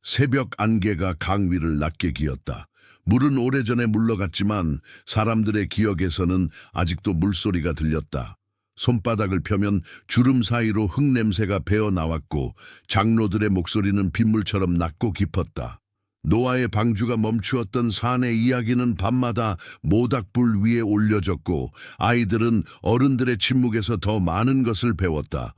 새벽 안개가 강 위를 낮게 기었다. 물은 오래전에 물러갔지만 사람들의 기억에서는 아직도 물소리가 들렸다. 손바닥을 펴면 주름 사이로 흙냄새가 배어 나왔고 장로들의 목소리는 빗물처럼 낮고 깊었다. 노아의 방주가 멈추었던 산의 이야기는 밤마다 모닥불 위에 올려졌고 아이들은 어른들의 침묵에서 더 많은 것을 배웠다.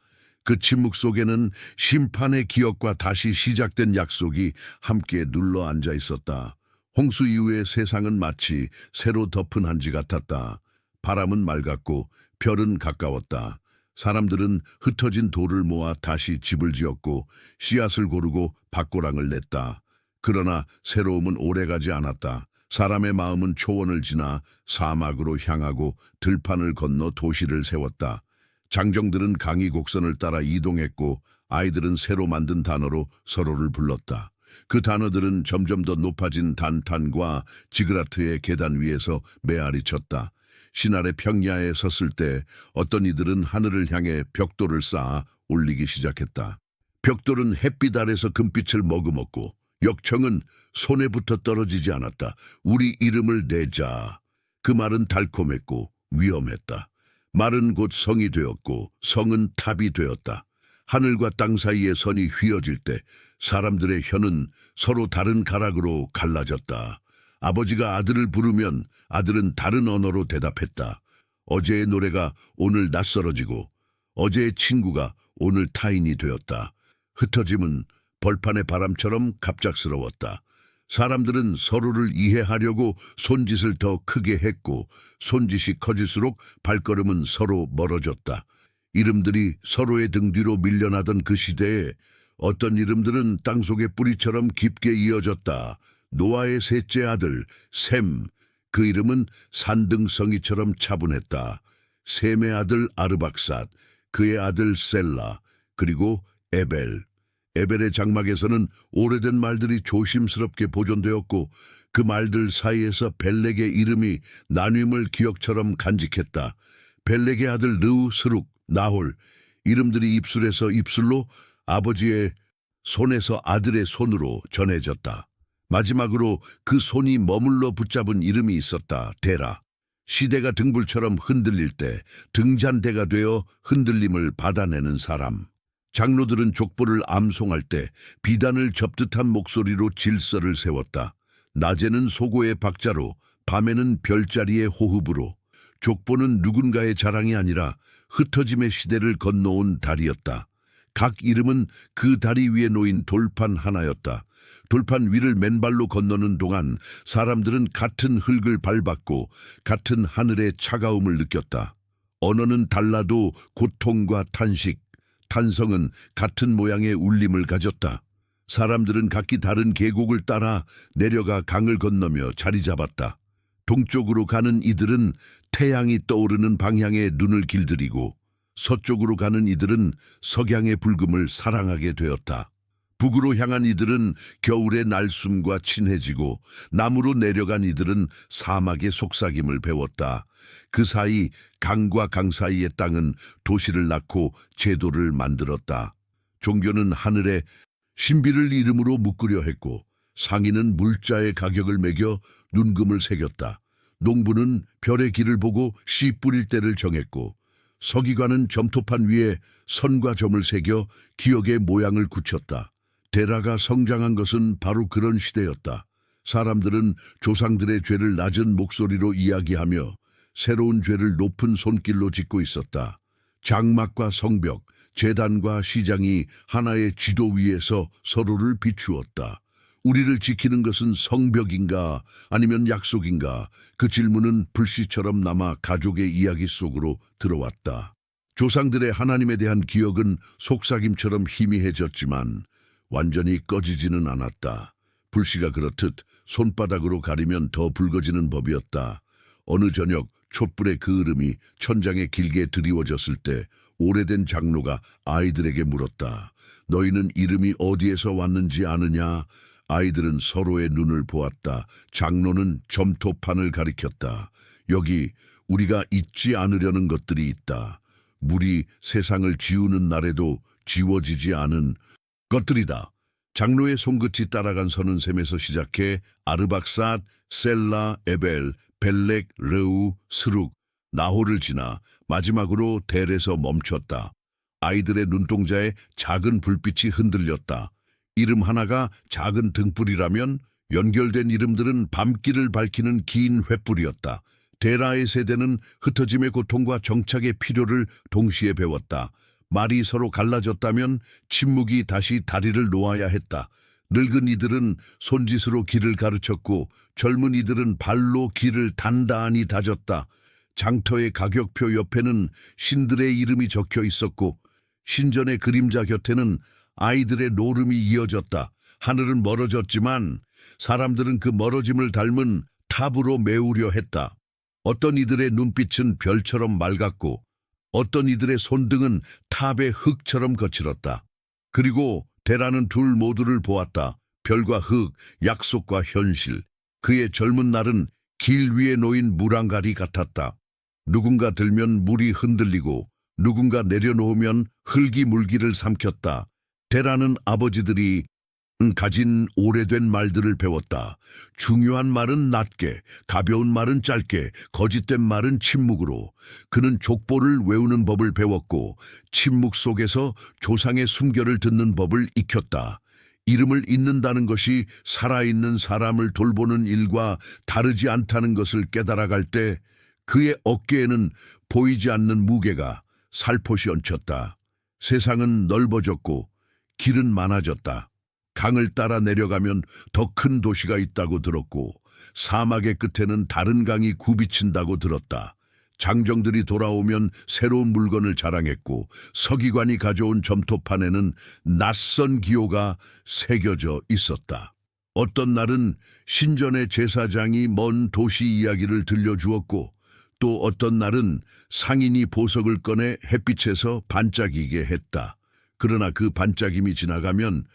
그 침묵 속에는 심판의 기억과 다시 시작된 약속이 함께 눌러 앉아 있었다. 홍수 이후의 세상은 마치 새로 덮은 한지 같았다. 바람은 맑았고 별은 가까웠다. 사람들은 흩어진 돌을 모아 다시 집을 지었고 씨앗을 고르고 밭고랑을 냈다. 그러나 새로움은 오래가지 않았다. 사람의 마음은 초원을 지나 사막으로 향하고 들판을 건너 도시를 세웠다. 장정들은 강이 곡선을 따라 이동했고 아이들은 새로 만든 단어로 서로를 불렀다. 그 단어들은 점점 더 높아진 단탄과 지그라트의 계단 위에서 메아리 쳤다. 신할의 평야에 섰을 때 어떤 이들은 하늘을 향해 벽돌을 쌓아 올리기 시작했다. 벽돌은 햇빛 아래서 금빛을 머금었고 역청은 손에부터 떨어지지 않았다. 우리 이름을 내자. 그 말은 달콤했고 위험했다. 말은 곧 성이 되었고 성은 탑이 되었다. 하늘과 땅 사이의 선이 휘어질 때 사람들의 혀는 서로 다른 가락으로 갈라졌다. 아버지가 아들을 부르면 아들은 다른 언어로 대답했다. 어제의 노래가 오늘 낯설어지고 어제의 친구가 오늘 타인이 되었다. 흩어짐은 벌판의 바람처럼 갑작스러웠다. 사람들은 서로를 이해하려고 손짓을 더 크게 했고 손짓이 커질수록 발걸음은 서로 멀어졌다. 이름들이 서로의 등 뒤로 밀려나던 그 시대에 어떤 이름들은 땅속의 뿌리처럼 깊게 이어졌다. 노아의 셋째 아들 셈, 그 이름은 산등성이처럼 차분했다. 셈의 아들 아르박삿, 그의 아들 셀라, 그리고 에벨. 에벨의 장막에서는 오래된 말들이 조심스럽게 보존되었고 그 말들 사이에서 벨렉의 이름이 나눔을 기억처럼 간직했다. 벨렉의 아들 르우, 스룩, 나홀, 이름들이 입술에서 입술로 아버지의 손에서 아들의 손으로 전해졌다. 마지막으로 그 손이 머물러 붙잡은 이름이 있었다. 데라. 시대가 등불처럼 흔들릴 때 등잔대가 되어 흔들림을 받아내는 사람. 장로들은 족보를 암송할 때 비단을 접듯한 목소리로 질서를 세웠다. 낮에는 소고의 박자로, 밤에는 별자리의 호흡으로. 족보는 누군가의 자랑이 아니라 흩어짐의 시대를 건너온 달이었다. 각 이름은 그 다리 위에 놓인 돌판 하나였다. 돌판 위를 맨발로 건너는 동안 사람들은 같은 흙을 밟았고 같은 하늘의 차가움을 느꼈다. 언어는 달라도 고통과 탄식, 탄성은 같은 모양의 울림을 가졌다. 사람들은 각기 다른 계곡을 따라 내려가 강을 건너며 자리 잡았다. 동쪽으로 가는 이들은 태양이 떠오르는 방향에 눈을 길들이고 서쪽으로 가는 이들은 석양의 붉음을 사랑하게 되었다. 북으로 향한 이들은 겨울의 날숨과 친해지고 남으로 내려간 이들은 사막의 속삭임을 배웠다. 그 사이 강과 강 사이의 땅은 도시를 낳고 제도를 만들었다. 종교는 하늘에 신비를 이름으로 묶으려 했고 상인은 물자의 가격을 매겨 눈금을 새겼다. 농부는 별의 길을 보고 씨 뿌릴 때를 정했고 서기관은 점토판 위에 선과 점을 새겨 기억의 모양을 굳혔다. 데라가 성장한 것은 바로 그런 시대였다. 사람들은 조상들의 죄를 낮은 목소리로 이야기하며 새로운 죄를 높은 손길로 짓고 있었다. 장막과 성벽, 제단과 시장이 하나의 지도 위에서 서로를 비추었다. 우리를 지키는 것은 성벽인가 아니면 약속인가? 그 질문은 불씨처럼 남아 가족의 이야기 속으로 들어왔다. 조상들의 하나님에 대한 기억은 속삭임처럼 희미해졌지만 완전히 꺼지지는 않았다. 불씨가 그렇듯 손바닥으로 가리면 더 붉어지는 법이었다. 어느 저녁 촛불의 그 흐름이 천장에 길게 드리워졌을 때 오래된 장로가 아이들에게 물었다. 너희는 이름이 어디에서 왔는지 아느냐? 아이들은 서로의 눈을 보았다. 장로는 점토판을 가리켰다. 여기 우리가 잊지 않으려는 것들이 있다. 물이 세상을 지우는 날에도 지워지지 않은 것들이다. 장로의 손끝이 따라간 서는샘에서 시작해 아르박삿, 셀라, 에벨, 벨렉, 르우, 스룩, 나홀을 지나 마지막으로 델에서 멈췄다. 아이들의 눈동자에 작은 불빛이 흔들렸다. 이름 하나가 작은 등불이라면 연결된 이름들은 밤길을 밝히는 긴 횃불이었다. 데라의 세대는 흩어짐의 고통과 정착의 필요를 동시에 배웠다. 말이 서로 갈라졌다면 침묵이 다시 다리를 놓아야 했다. 늙은 이들은 손짓으로 길을 가르쳤고 젊은 이들은 발로 길을 단단히 다졌다. 장터의 가격표 옆에는 신들의 이름이 적혀 있었고 신전의 그림자 곁에는 아이들의 노름이 이어졌다. 하늘은 멀어졌지만 사람들은 그 멀어짐을 닮은 탑으로 메우려 했다. 어떤 이들의 눈빛은 별처럼 맑았고 어떤 이들의 손등은 탑의 흙처럼 거칠었다. 그리고 데라는 둘 모두를 보았다. 별과 흙, 약속과 현실. 그의 젊은 날은 길 위에 놓인 물안갈이 같았다. 누군가 들면 물이 흔들리고 누군가 내려놓으면 흙이 물기를 삼켰다. 데라는 아버지들이 가진 오래된 말들을 배웠다. 중요한 말은 낮게, 가벼운 말은 짧게, 거짓된 말은 침묵으로. 그는 족보를 외우는 법을 배웠고 침묵 속에서 조상의 숨결을 듣는 법을 익혔다. 이름을 잊는다는 것이 살아있는 사람을 돌보는 일과 다르지 않다는 것을 깨달아갈 때 그의 어깨에는 보이지 않는 무게가 살포시 얹혔다. 세상은 넓어졌고 길은 많아졌다. 강을 따라 내려가면 더 큰 도시가 있다고 들었고 사막의 끝에는 다른 강이 굽이친다고 들었다. 장정들이 돌아오면 새로운 물건을 자랑했고 서기관이 가져온 점토판에는 낯선 기호가 새겨져 있었다. 어떤 날은 신전의 제사장이 먼 도시 이야기를 들려주었고 또 어떤 날은 상인이 보석을 꺼내 햇빛에서 반짝이게 했다. 그러나 그 반짝임이 지나가면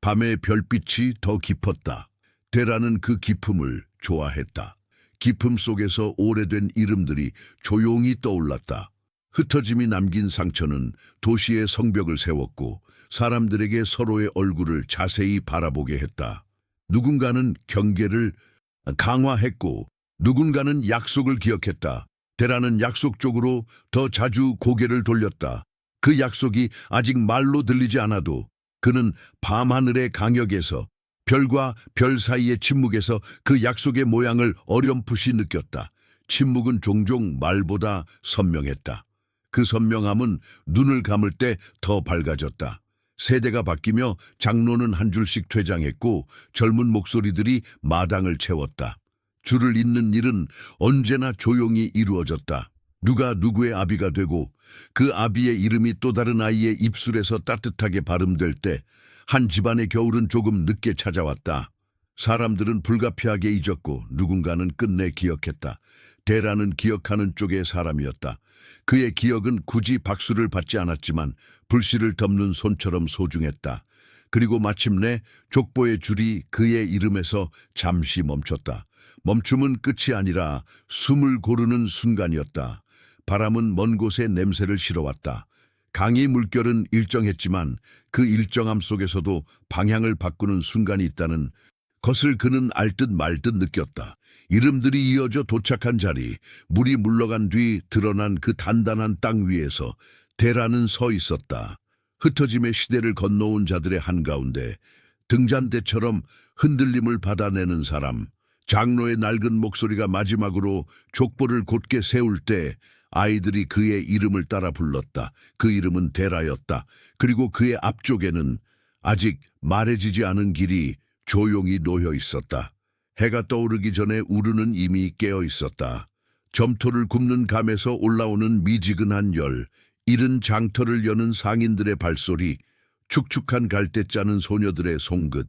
밤의 별빛이 더 깊었다. 데라는 그 깊음을 좋아했다. 깊음 속에서 오래된 이름들이 조용히 떠올랐다. 흩어짐이 남긴 상처는 도시의 성벽을 세웠고 사람들에게 서로의 얼굴을 자세히 바라보게 했다. 누군가는 경계를 강화했고 누군가는 약속을 기억했다. 데라는 약속 쪽으로 더 자주 고개를 돌렸다. 그 약속이 아직 말로 들리지 않아도 그는 밤하늘의 강역에서 별과 별 사이의 침묵에서 그 약속의 모양을 어렴풋이 느꼈다. 침묵은 종종 말보다 선명했다. 그 선명함은 눈을 감을 때 더 밝아졌다. 세대가 바뀌며 장로는 한 줄씩 퇴장했고 젊은 목소리들이 마당을 채웠다. 줄을 잇는 일은 언제나 조용히 이루어졌다. 누가 누구의 아비가 되고 그 아비의 이름이 또 다른 아이의 입술에서 따뜻하게 발음될 때 한 집안의 겨울은 조금 늦게 찾아왔다. 사람들은 불가피하게 잊었고 누군가는 끝내 기억했다. 데라는 기억하는 쪽의 사람이었다. 그의 기억은 굳이 박수를 받지 않았지만 불씨를 덮는 손처럼 소중했다. 그리고 마침내 족보의 줄이 그의 이름에서 잠시 멈췄다. 멈춤은 끝이 아니라 숨을 고르는 순간이었다. 바람은 먼 곳에 냄새를 실어왔다. 강의 물결은 일정했지만 그 일정함 속에서도 방향을 바꾸는 순간이 있다는 것을 그는 알듯 말듯 느꼈다. 이름들이 이어져 도착한 자리, 물이 물러간 뒤 드러난 그 단단한 땅 위에서 데라는 서 있었다. 흩어짐의 시대를 건너온 자들의 한가운데 등잔대처럼 흔들림을 받아내는 사람, 장로의 낡은 목소리가 마지막으로 족보를 곧게 세울 때 아이들이 그의 이름을 따라 불렀다. 그 이름은 데라였다. 그리고 그의 앞쪽에는 아직 말해지지 않은 길이 조용히 놓여 있었다. 해가 떠오르기 전에 우르는 이미 깨어 있었다. 점토를 굽는 감에서 올라오는 미지근한 열, 이른 장터를 여는 상인들의 발소리, 축축한 갈대 짜는 소녀들의 송긋,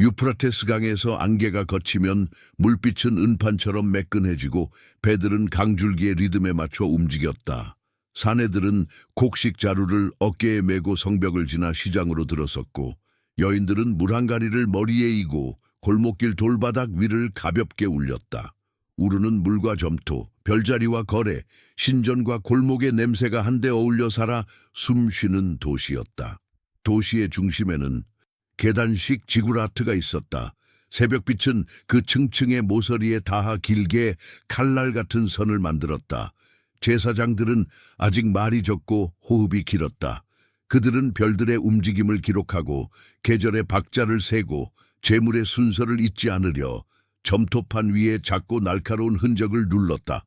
유프라테스 강에서 안개가 걷히면 물빛은 은판처럼 매끈해지고 배들은 강줄기의 리듬에 맞춰 움직였다. 사내들은 곡식 자루를 어깨에 메고 성벽을 지나 시장으로 들어섰고 여인들은 물한가리를 머리에 이고 골목길 돌바닥 위를 가볍게 울렸다. 우르는 물과 점토, 별자리와 거래, 신전과 골목의 냄새가 한데 어울려 살아 숨쉬는 도시였다. 도시의 중심에는 계단식 지구라트가 있었다. 새벽빛은 그 층층의 모서리에 닿아 길게 칼날 같은 선을 만들었다. 제사장들은 아직 말이 적고 호흡이 길었다. 그들은 별들의 움직임을 기록하고 계절의 박자를 세고 재물의 순서를 잊지 않으려 점토판 위에 작고 날카로운 흔적을 눌렀다.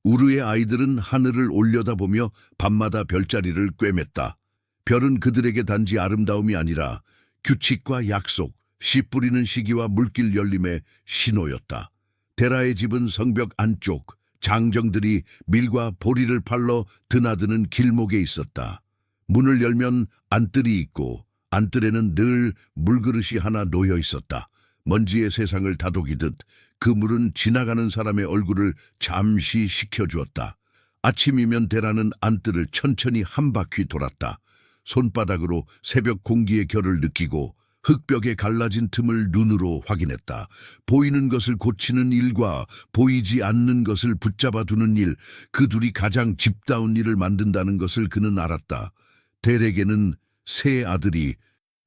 우르의 아이들은 하늘을 올려다보며 밤마다 별자리를 꿰맸다. 별은 그들에게 단지 아름다움이 아니라 규칙과 약속, 씨 뿌리는 시기와 물길 열림의 신호였다. 데라의 집은 성벽 안쪽, 장정들이 밀과 보리를 팔러 드나드는 길목에 있었다. 문을 열면 안뜰이 있고 안뜰에는 늘 물그릇이 하나 놓여 있었다. 먼지의 세상을 다독이듯 그 물은 지나가는 사람의 얼굴을 잠시 식혀주었다. 아침이면 데라는 안뜰을 천천히 한 바퀴 돌았다. 손바닥으로 새벽 공기의 결을 느끼고 흙벽에 갈라진 틈을 눈으로 확인했다. 보이는 것을 고치는 일과 보이지 않는 것을 붙잡아 두는 일, 그 둘이 가장 집다운 일을 만든다는 것을 그는 알았다. 데렉에는 세 아들이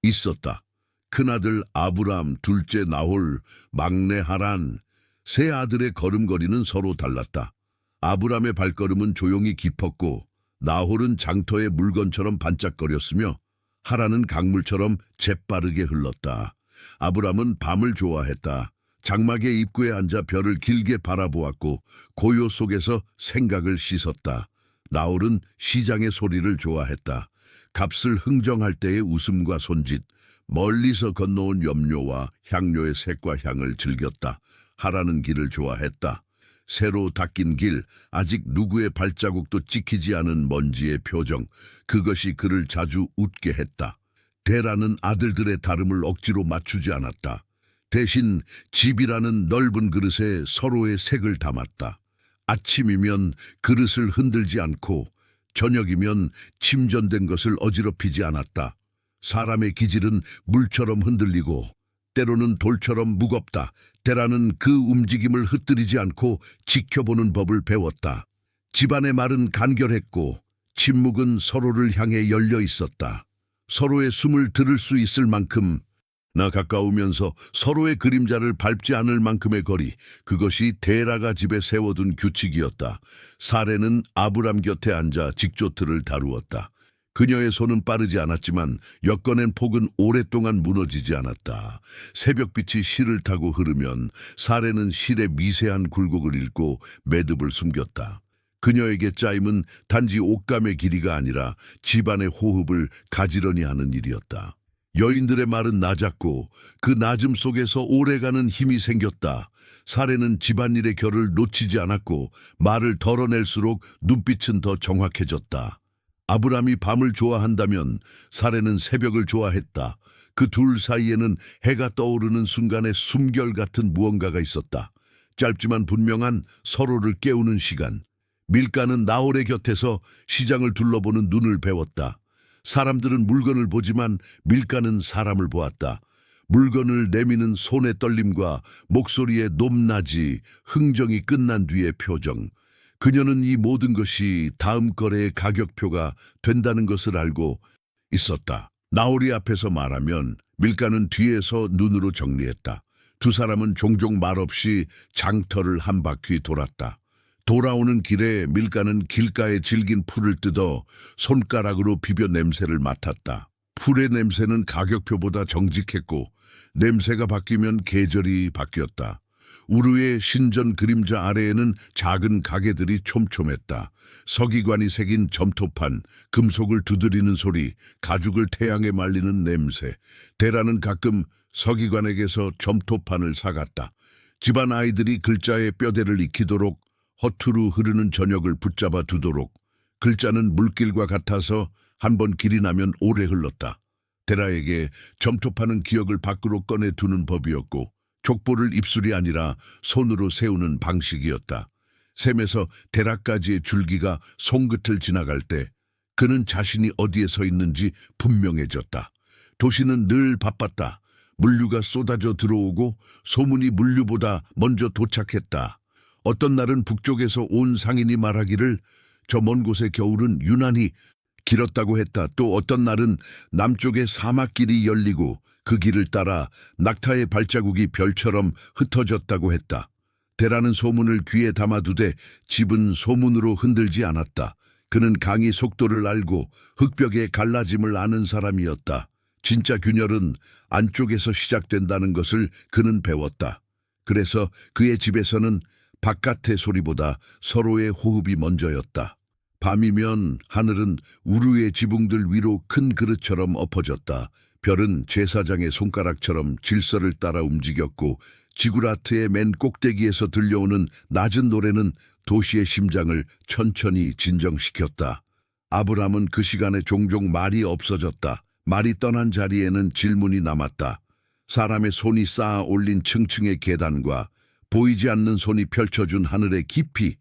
있었다. 큰아들 아브람, 둘째 나홀, 막내 하란. 세 아들의 걸음걸이는 서로 달랐다. 아브람의 발걸음은 조용히 깊었고 나홀은 장터의 물건처럼 반짝거렸으며 하란은 강물처럼 재빠르게 흘렀다. 아브람은 밤을 좋아했다. 장막의 입구에 앉아 별을 길게 바라보았고 고요 속에서 생각을 씻었다. 나홀은 시장의 소리를 좋아했다. 값을 흥정할 때의 웃음과 손짓, 멀리서 건너온 염료와 향료의 색과 향을 즐겼다. 하라는 길을 좋아했다. 새로 닦인 길, 아직 누구의 발자국도 찍히지 않은 먼지의 표정, 그것이 그를 자주 웃게 했다. 데라는 아들들의 다름을 억지로 맞추지 않았다. 대신 집이라는 넓은 그릇에 서로의 색을 담았다. 아침이면 그릇을 흔들지 않고 저녁이면 침전된 것을 어지럽히지 않았다. 사람의 기질은 물처럼 흔들리고 때로는 돌처럼 무겁다. 데라는 그 움직임을 흩뜨리지 않고 지켜보는 법을 배웠다. 집안의 말은 간결했고 침묵은 서로를 향해 열려 있었다. 서로의 숨을 들을 수 있을 만큼 가까우면서 서로의 그림자를 밟지 않을 만큼의 거리, 그것이 데라가 집에 세워둔 규칙이었다. 사레는 아브람 곁에 앉아 직조틀을 다루었다. 그녀의 손은 빠르지 않았지만 엮어낸 폭은 오랫동안 무너지지 않았다. 새벽빛이 실을 타고 흐르면 사레는 실의 미세한 굴곡을 읽고 매듭을 숨겼다. 그녀에게 짜임은 단지 옷감의 길이가 아니라 집안의 호흡을 가지런히 하는 일이었다. 여인들의 말은 낮았고 그 낮음 속에서 오래가는 힘이 생겼다. 사레는 집안일의 결을 놓치지 않았고 말을 덜어낼수록 눈빛은 더 정확해졌다. 아브람이 밤을 좋아한다면 사레는 새벽을 좋아했다. 그 둘 사이에는 해가 떠오르는 순간에 숨결 같은 무언가가 있었다. 짧지만 분명한 서로를 깨우는 시간. 밀카는 나홀의 곁에서 시장을 둘러보는 눈을 배웠다. 사람들은 물건을 보지만 밀카는 사람을 보았다. 물건을 내미는 손의 떨림과 목소리의 높낮이, 흥정이 끝난 뒤의 표정. 그녀는 이 모든 것이 다음 거래의 가격표가 된다는 것을 알고 있었다. 나홀이 앞에서 말하면 밀카는 뒤에서 눈으로 정리했다. 두 사람은 종종 말없이 장터를 한 바퀴 돌았다. 돌아오는 길에 밀카는 길가에 질긴 풀을 뜯어 손가락으로 비벼 냄새를 맡았다. 풀의 냄새는 가격표보다 정직했고 냄새가 바뀌면 계절이 바뀌었다. 우르의 신전 그림자 아래에는 작은 가게들이 촘촘했다. 서기관이 새긴 점토판, 금속을 두드리는 소리, 가죽을 태양에 말리는 냄새. 데라는 가끔 서기관에게서 점토판을 사갔다. 집안 아이들이 글자의 뼈대를 익히도록 허투루 흐르는 저녁을 붙잡아 두도록. 글자는 물길과 같아서 한번 길이 나면 오래 흘렀다. 데라에게 점토판은 기억을 밖으로 꺼내 두는 법이었고 족보를 입술이 아니라 손으로 세우는 방식이었다. 샘에서 데라까지의 줄기가 손끝을 지나갈 때 그는 자신이 어디에 서 있는지 분명해졌다. 도시는 늘 바빴다. 물류가 쏟아져 들어오고 소문이 물류보다 먼저 도착했다. 어떤 날은 북쪽에서 온 상인이 말하기를 저 먼 곳의 겨울은 유난히 길었다고 했다. 또 어떤 날은 남쪽의 사막길이 열리고 그 길을 따라 낙타의 발자국이 별처럼 흩어졌다고 했다. 대라는 소문을 귀에 담아두되 집은 소문으로 흔들지 않았다. 그는 강의 속도를 알고 흙벽의 갈라짐을 아는 사람이었다. 진짜 균열은 안쪽에서 시작된다는 것을 그는 배웠다. 그래서 그의 집에서는 바깥의 소리보다 서로의 호흡이 먼저였다. 밤이면 하늘은 우르의 지붕들 위로 큰 그릇처럼 엎어졌다. 별은 제사장의 손가락처럼 질서를 따라 움직였고 지구라트의 맨 꼭대기에서 들려오는 낮은 노래는 도시의 심장을 천천히 진정시켰다. 아브람은 그 시간에 종종 말이 없어졌다. 말이 떠난 자리에는 질문이 남았다. 사람의 손이 쌓아 올린 층층의 계단과 보이지 않는 손이 펼쳐준 하늘의 깊이,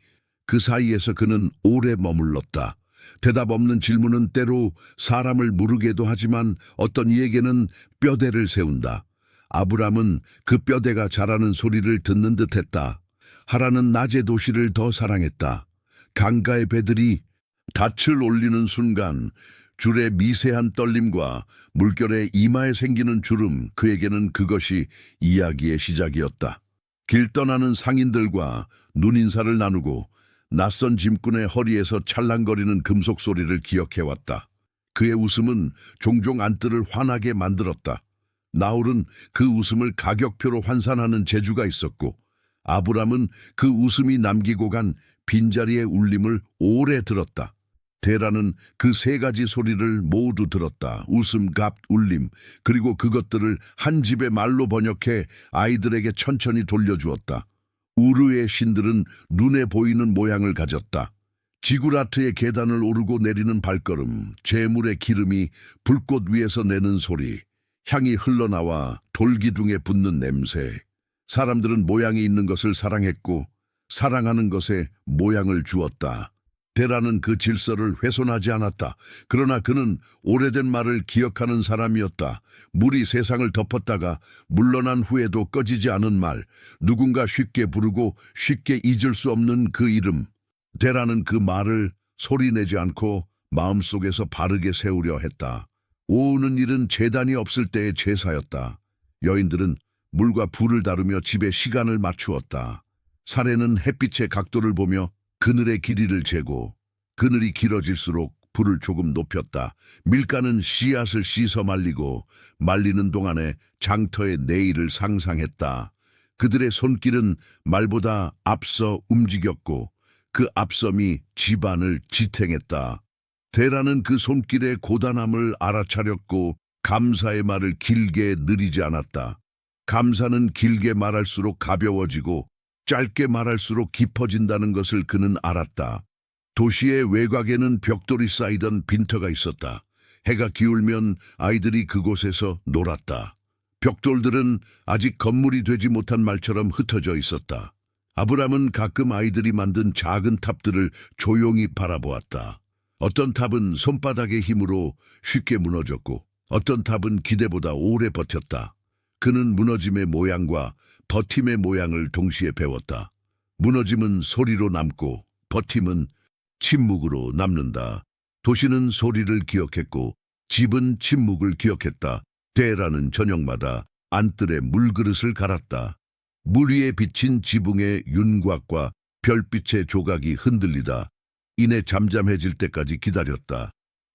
그 사이에서 그는 오래 머물렀다. 대답 없는 질문은 때로 사람을 무르게도 하지만 어떤 이에게는 뼈대를 세운다. 아브람은 그 뼈대가 자라는 소리를 듣는 듯했다. 하라는 낮의 도시를 더 사랑했다. 강가의 배들이 닻을 올리는 순간 줄의 미세한 떨림과 물결의 이마에 생기는 주름, 그에게는 그것이 이야기의 시작이었다. 길 떠나는 상인들과 눈인사를 나누고 낯선 짐꾼의 허리에서 찰랑거리는 금속 소리를 기억해왔다. 그의 웃음은 종종 안뜰을 환하게 만들었다. 나홀은 그 웃음을 가격표로 환산하는 재주가 있었고 아브람은 그 웃음이 남기고 간 빈자리의 울림을 오래 들었다. 데라는 그 세 가지 소리를 모두 들었다. 웃음, 갑, 울림, 그리고 그것들을 한 집의 말로 번역해 아이들에게 천천히 돌려주었다. 우르의 신들은 눈에 보이는 모양을 가졌다. 지구라트의 계단을 오르고 내리는 발걸음, 재물의 기름이 불꽃 위에서 내는 소리, 향이 흘러나와 돌기둥에 붙는 냄새. 사람들은 모양이 있는 것을 사랑했고 사랑하는 것에 모양을 주었다. 데라는 그 질서를 훼손하지 않았다. 그러나 그는 오래된 말을 기억하는 사람이었다. 물이 세상을 덮었다가 물러난 후에도 꺼지지 않은 말, 누군가 쉽게 부르고 쉽게 잊을 수 없는 그 이름. 데라는 그 말을 소리내지 않고 마음속에서 바르게 세우려 했다. 오우는 일은 제단이 없을 때의 제사였다. 여인들은 물과 불을 다루며 집에 시간을 맞추었다. 사례는 햇빛의 각도를 보며 그늘의 길이를 재고 그늘이 길어질수록 불을 조금 높였다. 밀가는 씨앗을 씻어 말리고 말리는 동안에 장터의 내일을 상상했다. 그들의 손길은 말보다 앞서 움직였고 그 앞섬이 집안을 지탱했다. 데라는 그 손길의 고단함을 알아차렸고 감사의 말을 길게 느리지 않았다. 감사는 길게 말할수록 가벼워지고 짧게 말할수록 깊어진다는 것을 그는 알았다. 도시의 외곽에는 벽돌이 쌓이던 빈터가 있었다. 해가 기울면 아이들이 그곳에서 놀았다. 벽돌들은 아직 건물이 되지 못한 말처럼 흩어져 있었다. 아브람은 가끔 아이들이 만든 작은 탑들을 조용히 바라보았다. 어떤 탑은 손바닥의 힘으로 쉽게 무너졌고 어떤 탑은 기대보다 오래 버텼다. 그는 무너짐의 모양과 버팀의 모양을 동시에 배웠다. 무너짐은 소리로 남고 버팀은 침묵으로 남는다. 도시는 소리를 기억했고 집은 침묵을 기억했다. 데라는 저녁마다 안뜰에 물그릇을 갈았다. 물 위에 비친 지붕의 윤곽과 별빛의 조각이 흔들리다 이내 잠잠해질 때까지 기다렸다.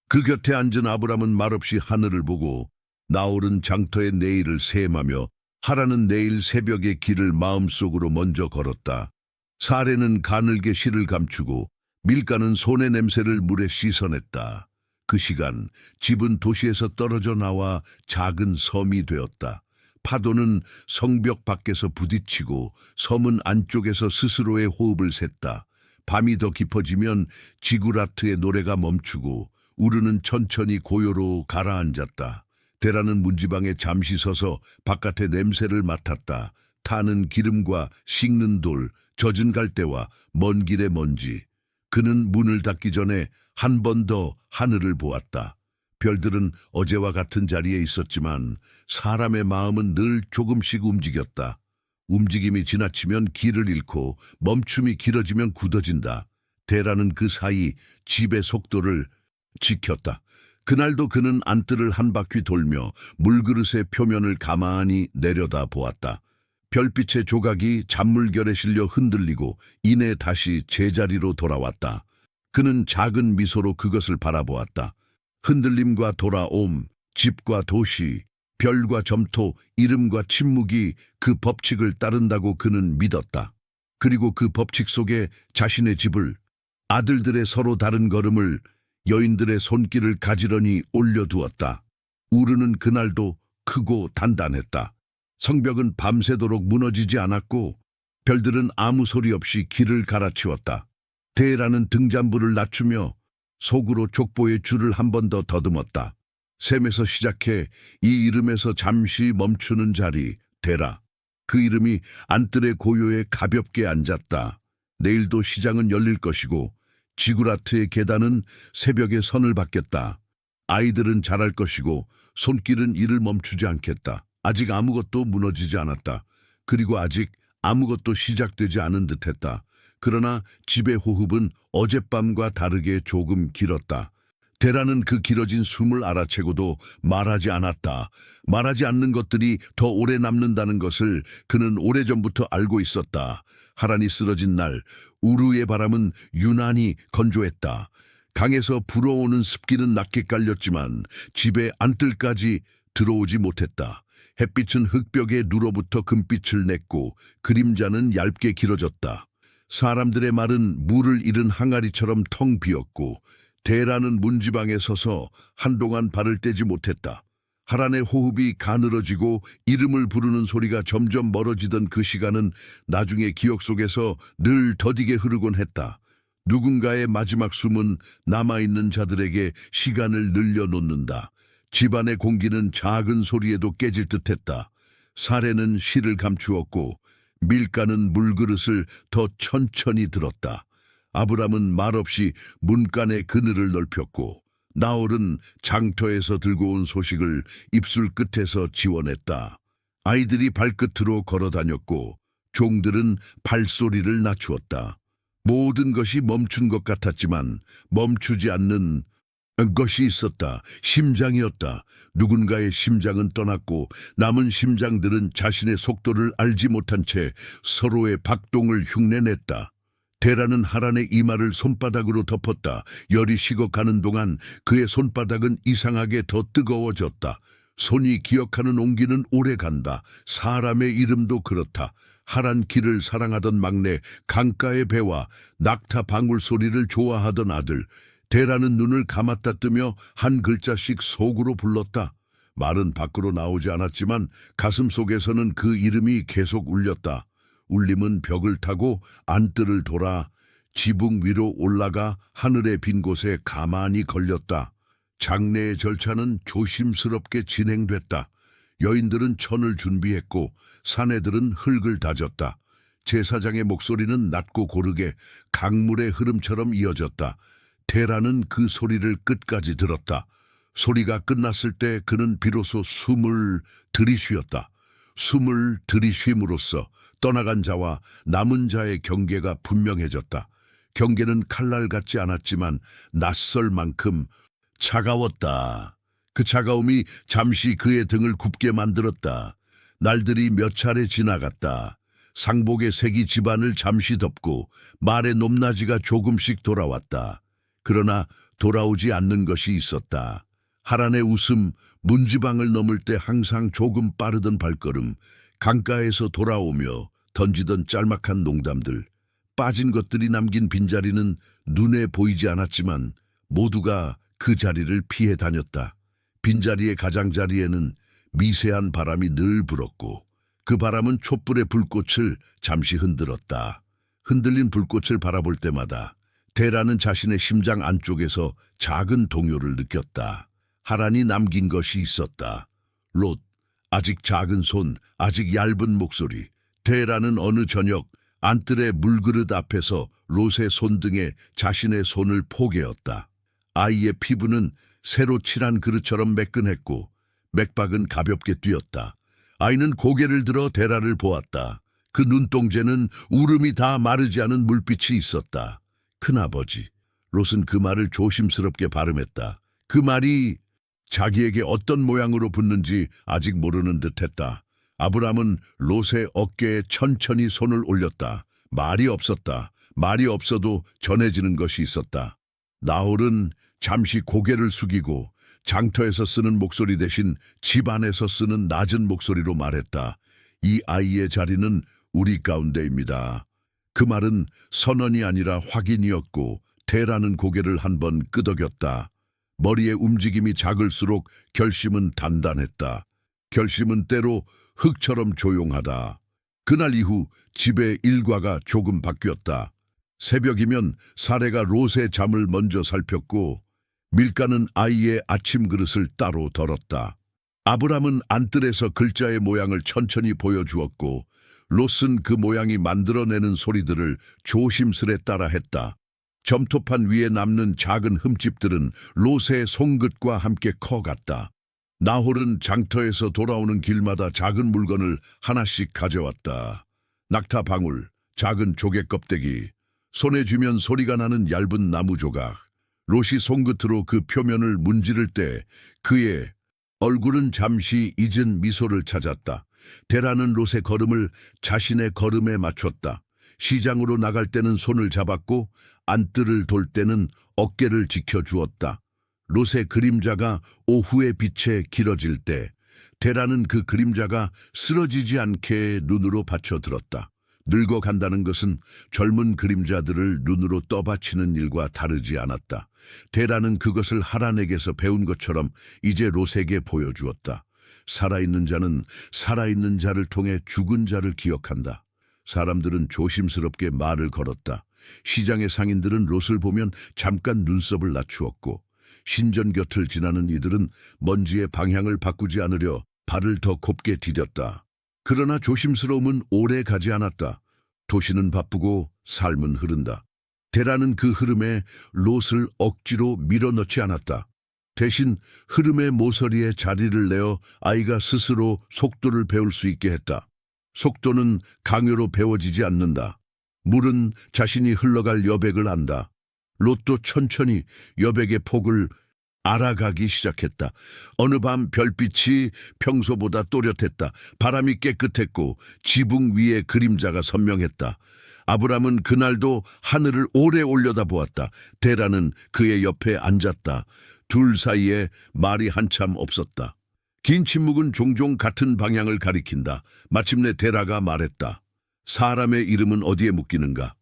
그 곁에 앉은 아브람은 말없이 하늘을 보고 나홀은 장터의 내일을 세마며 하라는 내일 새벽의 길을 마음속으로 먼저 걸었다. 사례는 가늘게 실을 감추고 밀가는 손의 냄새를 물에 씻어냈다. 그 시간 집은 도시에서 떨어져 나와 작은 섬이 되었다. 파도는 성벽 밖에서 부딪히고 섬은 안쪽에서 스스로의 호흡을 샜다. 밤이 더 깊어지면 지구라트의 노래가 멈추고 우르는 천천히 고요로 가라앉았다. 데라는 문지방에 잠시 서서 바깥의 냄새를 맡았다. 타는 기름과 식는 돌, 젖은 갈대와 먼 길의 먼지. 그는 문을 닫기 전에 한 번 더 하늘을 보았다. 별들은 어제와 같은 자리에 있었지만 사람의 마음은 늘 조금씩 움직였다. 움직임이 지나치면 길을 잃고 멈춤이 길어지면 굳어진다. 데라는 그 사이 집의 속도를 지켰다. 그날도 그는 안뜰을 한 바퀴 돌며 물그릇의 표면을 가만히 내려다 보았다. 별빛의 조각이 잔물결에 실려 흔들리고 이내 다시 제자리로 돌아왔다. 그는 작은 미소로 그것을 바라보았다. 흔들림과 돌아옴, 집과 도시, 별과 점토, 이름과 침묵이 그 법칙을 따른다고 그는 믿었다. 그리고 그 법칙 속에 자신의 집을, 아들들의 서로 다른 걸음을, 여인들의 손길을 가지런히 올려두었다. 우르는 그날도 크고 단단했다. 성벽은 밤새도록 무너지지 않았고 별들은 아무 소리 없이 길을 갈아치웠다. 데라는 등잔불을 낮추며 속으로 족보의 줄을 한 번 더 더듬었다. 셈에서 시작해 이 이름에서 잠시 멈추는 자리, 데라. 그 이름이 안뜰의 고요에 가볍게 앉았다. 내일도 시장은 열릴 것이고 지구라트의 계단은 새벽에 선을 받겠다. 아이들은 자랄 것이고 손길은 일을 멈추지 않겠다. 아직 아무것도 무너지지 않았다. 그리고 아직 아무것도 시작되지 않은 듯했다. 그러나 집의 호흡은 어젯밤과 다르게 조금 길었다. 데라는 그 길어진 숨을 알아채고도 말하지 않았다. 말하지 않는 것들이 더 오래 남는다는 것을 그는 오래전부터 알고 있었다. 하란이 쓰러진 날 우르의 바람은 유난히 건조했다. 강에서 불어오는 습기는 낮게 깔렸지만 집의 안뜰까지 들어오지 못했다. 햇빛은 흙벽에 누러붙어 금빛을 냈고 그림자는 얇게 길어졌다. 사람들의 말은 물을 잃은 항아리처럼 텅 비었고 데라는 문지방에 서서 한동안 발을 떼지 못했다. 하란의 호흡이 가늘어지고 이름을 부르는 소리가 점점 멀어지던 그 시간은 나중에 기억 속에서 늘 더디게 흐르곤 했다. 누군가의 마지막 숨은 남아있는 자들에게 시간을 늘려놓는다. 집안의 공기는 작은 소리에도 깨질 듯했다. 사례는 실을 감추었고 밀가는 물그릇을 더 천천히 들었다. 아브람은 말없이 문간의 그늘을 넓혔고 나홀은 장터에서 들고 온 소식을 입술 끝에서 지워냈다. 아이들이 발끝으로 걸어다녔고 종들은 발소리를 낮추었다. 모든 것이 멈춘 것 같았지만 멈추지 않는 것이 있었다. 심장이었다. 누군가의 심장은 떠났고 남은 심장들은 자신의 속도를 알지 못한 채 서로의 박동을 흉내냈다. 데라는 하란의 이마를 손바닥으로 덮었다. 열이 식어가는 동안 그의 손바닥은 이상하게 더 뜨거워졌다. 손이 기억하는 온기는 오래 간다. 사람의 이름도 그렇다. 하란 길을 사랑하던 막내, 강가의 배와 낙타 방울 소리를 좋아하던 아들. 데라는 눈을 감았다 뜨며 한 글자씩 속으로 불렀다. 말은 밖으로 나오지 않았지만 가슴 속에서는 그 이름이 계속 울렸다. 울림은 벽을 타고 안뜰을 돌아 지붕 위로 올라가 하늘의 빈 곳에 가만히 걸렸다. 장례의 절차는 조심스럽게 진행됐다. 여인들은 천을 준비했고 사내들은 흙을 다졌다. 제사장의 목소리는 낮고 고르게 강물의 흐름처럼 이어졌다. 데라는 그 소리를 끝까지 들었다. 소리가 끝났을 때 그는 비로소 숨을 들이쉬었다. 숨을 들이쉼으로써 떠나간 자와 남은 자의 경계가 분명해졌다. 경계는 칼날 같지 않았지만 낯설 만큼 차가웠다. 그 차가움이 잠시 그의 등을 굽게 만들었다. 날들이 몇 차례 지나갔다. 상복의 색이 집안을 잠시 덮고 말의 높낮이가 조금씩 돌아왔다. 그러나 돌아오지 않는 것이 있었다. 하란의 웃음, 문지방을 넘을 때 항상 조금 빠르던 발걸음, 강가에서 돌아오며 던지던 짤막한 농담들, 빠진 것들이 남긴 빈자리는 눈에 보이지 않았지만 모두가 그 자리를 피해 다녔다. 빈자리의 가장자리에는 미세한 바람이 늘 불었고 그 바람은 촛불의 불꽃을 잠시 흔들었다. 흔들린 불꽃을 바라볼 때마다 데라는 자신의 심장 안쪽에서 작은 동요를 느꼈다. 하란이 남긴 것이 있었다. 롯, 아직 작은 손, 아직 얇은 목소리. 데라는 어느 저녁 안뜰의 물그릇 앞에서 롯의 손등에 자신의 손을 포개었다. 아이의 피부는 새로 칠한 그릇처럼 매끈했고 맥박은 가볍게 뛰었다. 아이는 고개를 들어 데라를 보았다. 그 눈동자는 울음이 다 마르지 않은 물빛이 있었다. 큰아버지, 롯은 그 말을 조심스럽게 발음했다. 그 말이 자기에게 어떤 모양으로 붙는지 아직 모르는 듯했다. 아브람은 롯의 어깨에 천천히 손을 올렸다. 말이 없었다. 말이 없어도 전해지는 것이 있었다. 나홀은 잠시 고개를 숙이고 장터에서 쓰는 목소리 대신 집 안에서 쓰는 낮은 목소리로 말했다. 이 아이의 자리는 우리 가운데입니다. 그 말은 선언이 아니라 확인이었고 대라는 고개를 한번 끄덕였다. 머리의 움직임이 작을수록 결심은 단단했다. 결심은 때로 흙처럼 조용하다. 그날 이후 집의 일과가 조금 바뀌었다. 새벽이면 사레가 롯의 잠을 먼저 살폈고 밀가는 아이의 아침 그릇을 따로 덜었다. 아브람은 안뜰에서 글자의 모양을 천천히 보여주었고 롯은 그 모양이 만들어내는 소리들을 조심스레 따라했다. 점토판 위에 남는 작은 흠집들은 롯의 손끝과 함께 커갔다. 나홀은 장터에서 돌아오는 길마다 작은 물건을 하나씩 가져왔다. 낙타 방울, 작은 조개 껍데기, 손에 쥐면 소리가 나는 얇은 나무 조각. 롯이 손끝으로 그 표면을 문지를 때 그의 얼굴은 잠시 잊은 미소를 찾았다. 대라는 롯의 걸음을 자신의 걸음에 맞췄다. 시장으로 나갈 때는 손을 잡았고 안뜰을 돌 때는 어깨를 지켜주었다. 롯의 그림자가 오후의 빛에 길어질 때 대라는 그 그림자가 쓰러지지 않게 눈으로 받쳐들었다. 늙어간다는 것은 젊은 그림자들을 눈으로 떠받치는 일과 다르지 않았다. 대라는 그것을 하란에게서 배운 것처럼 이제 롯에게 보여주었다. 살아있는 자는 살아있는 자를 통해 죽은 자를 기억한다. 사람들은 조심스럽게 말을 걸었다. 시장의 상인들은 롯을 보면 잠깐 눈썹을 낮추었고 신전 곁을 지나는 이들은 먼지의 방향을 바꾸지 않으려 발을 더 곱게 디뎠다. 그러나 조심스러움은 오래 가지 않았다. 도시는 바쁘고 삶은 흐른다. 대라는 그 흐름에 롯을 억지로 밀어넣지 않았다. 대신 흐름의 모서리에 자리를 내어 아이가 스스로 속도를 배울 수 있게 했다. 속도는 강요로 배워지지 않는다. 물은 자신이 흘러갈 여백을 안다. 롯도 천천히 여백의 폭을 알아가기 시작했다. 어느 밤 별빛이 평소보다 또렷했다. 바람이 깨끗했고 지붕 위에 그림자가 선명했다. 아브람은 그날도 하늘을 오래 올려다보았다. 데라는 그의 옆에 앉았다. 둘 사이에 말이 한참 없었다. 긴 침묵은 종종 같은 방향을 가리킨다. 마침내 데라가 말했다. 사람의 이름은 어디에 묶이는가?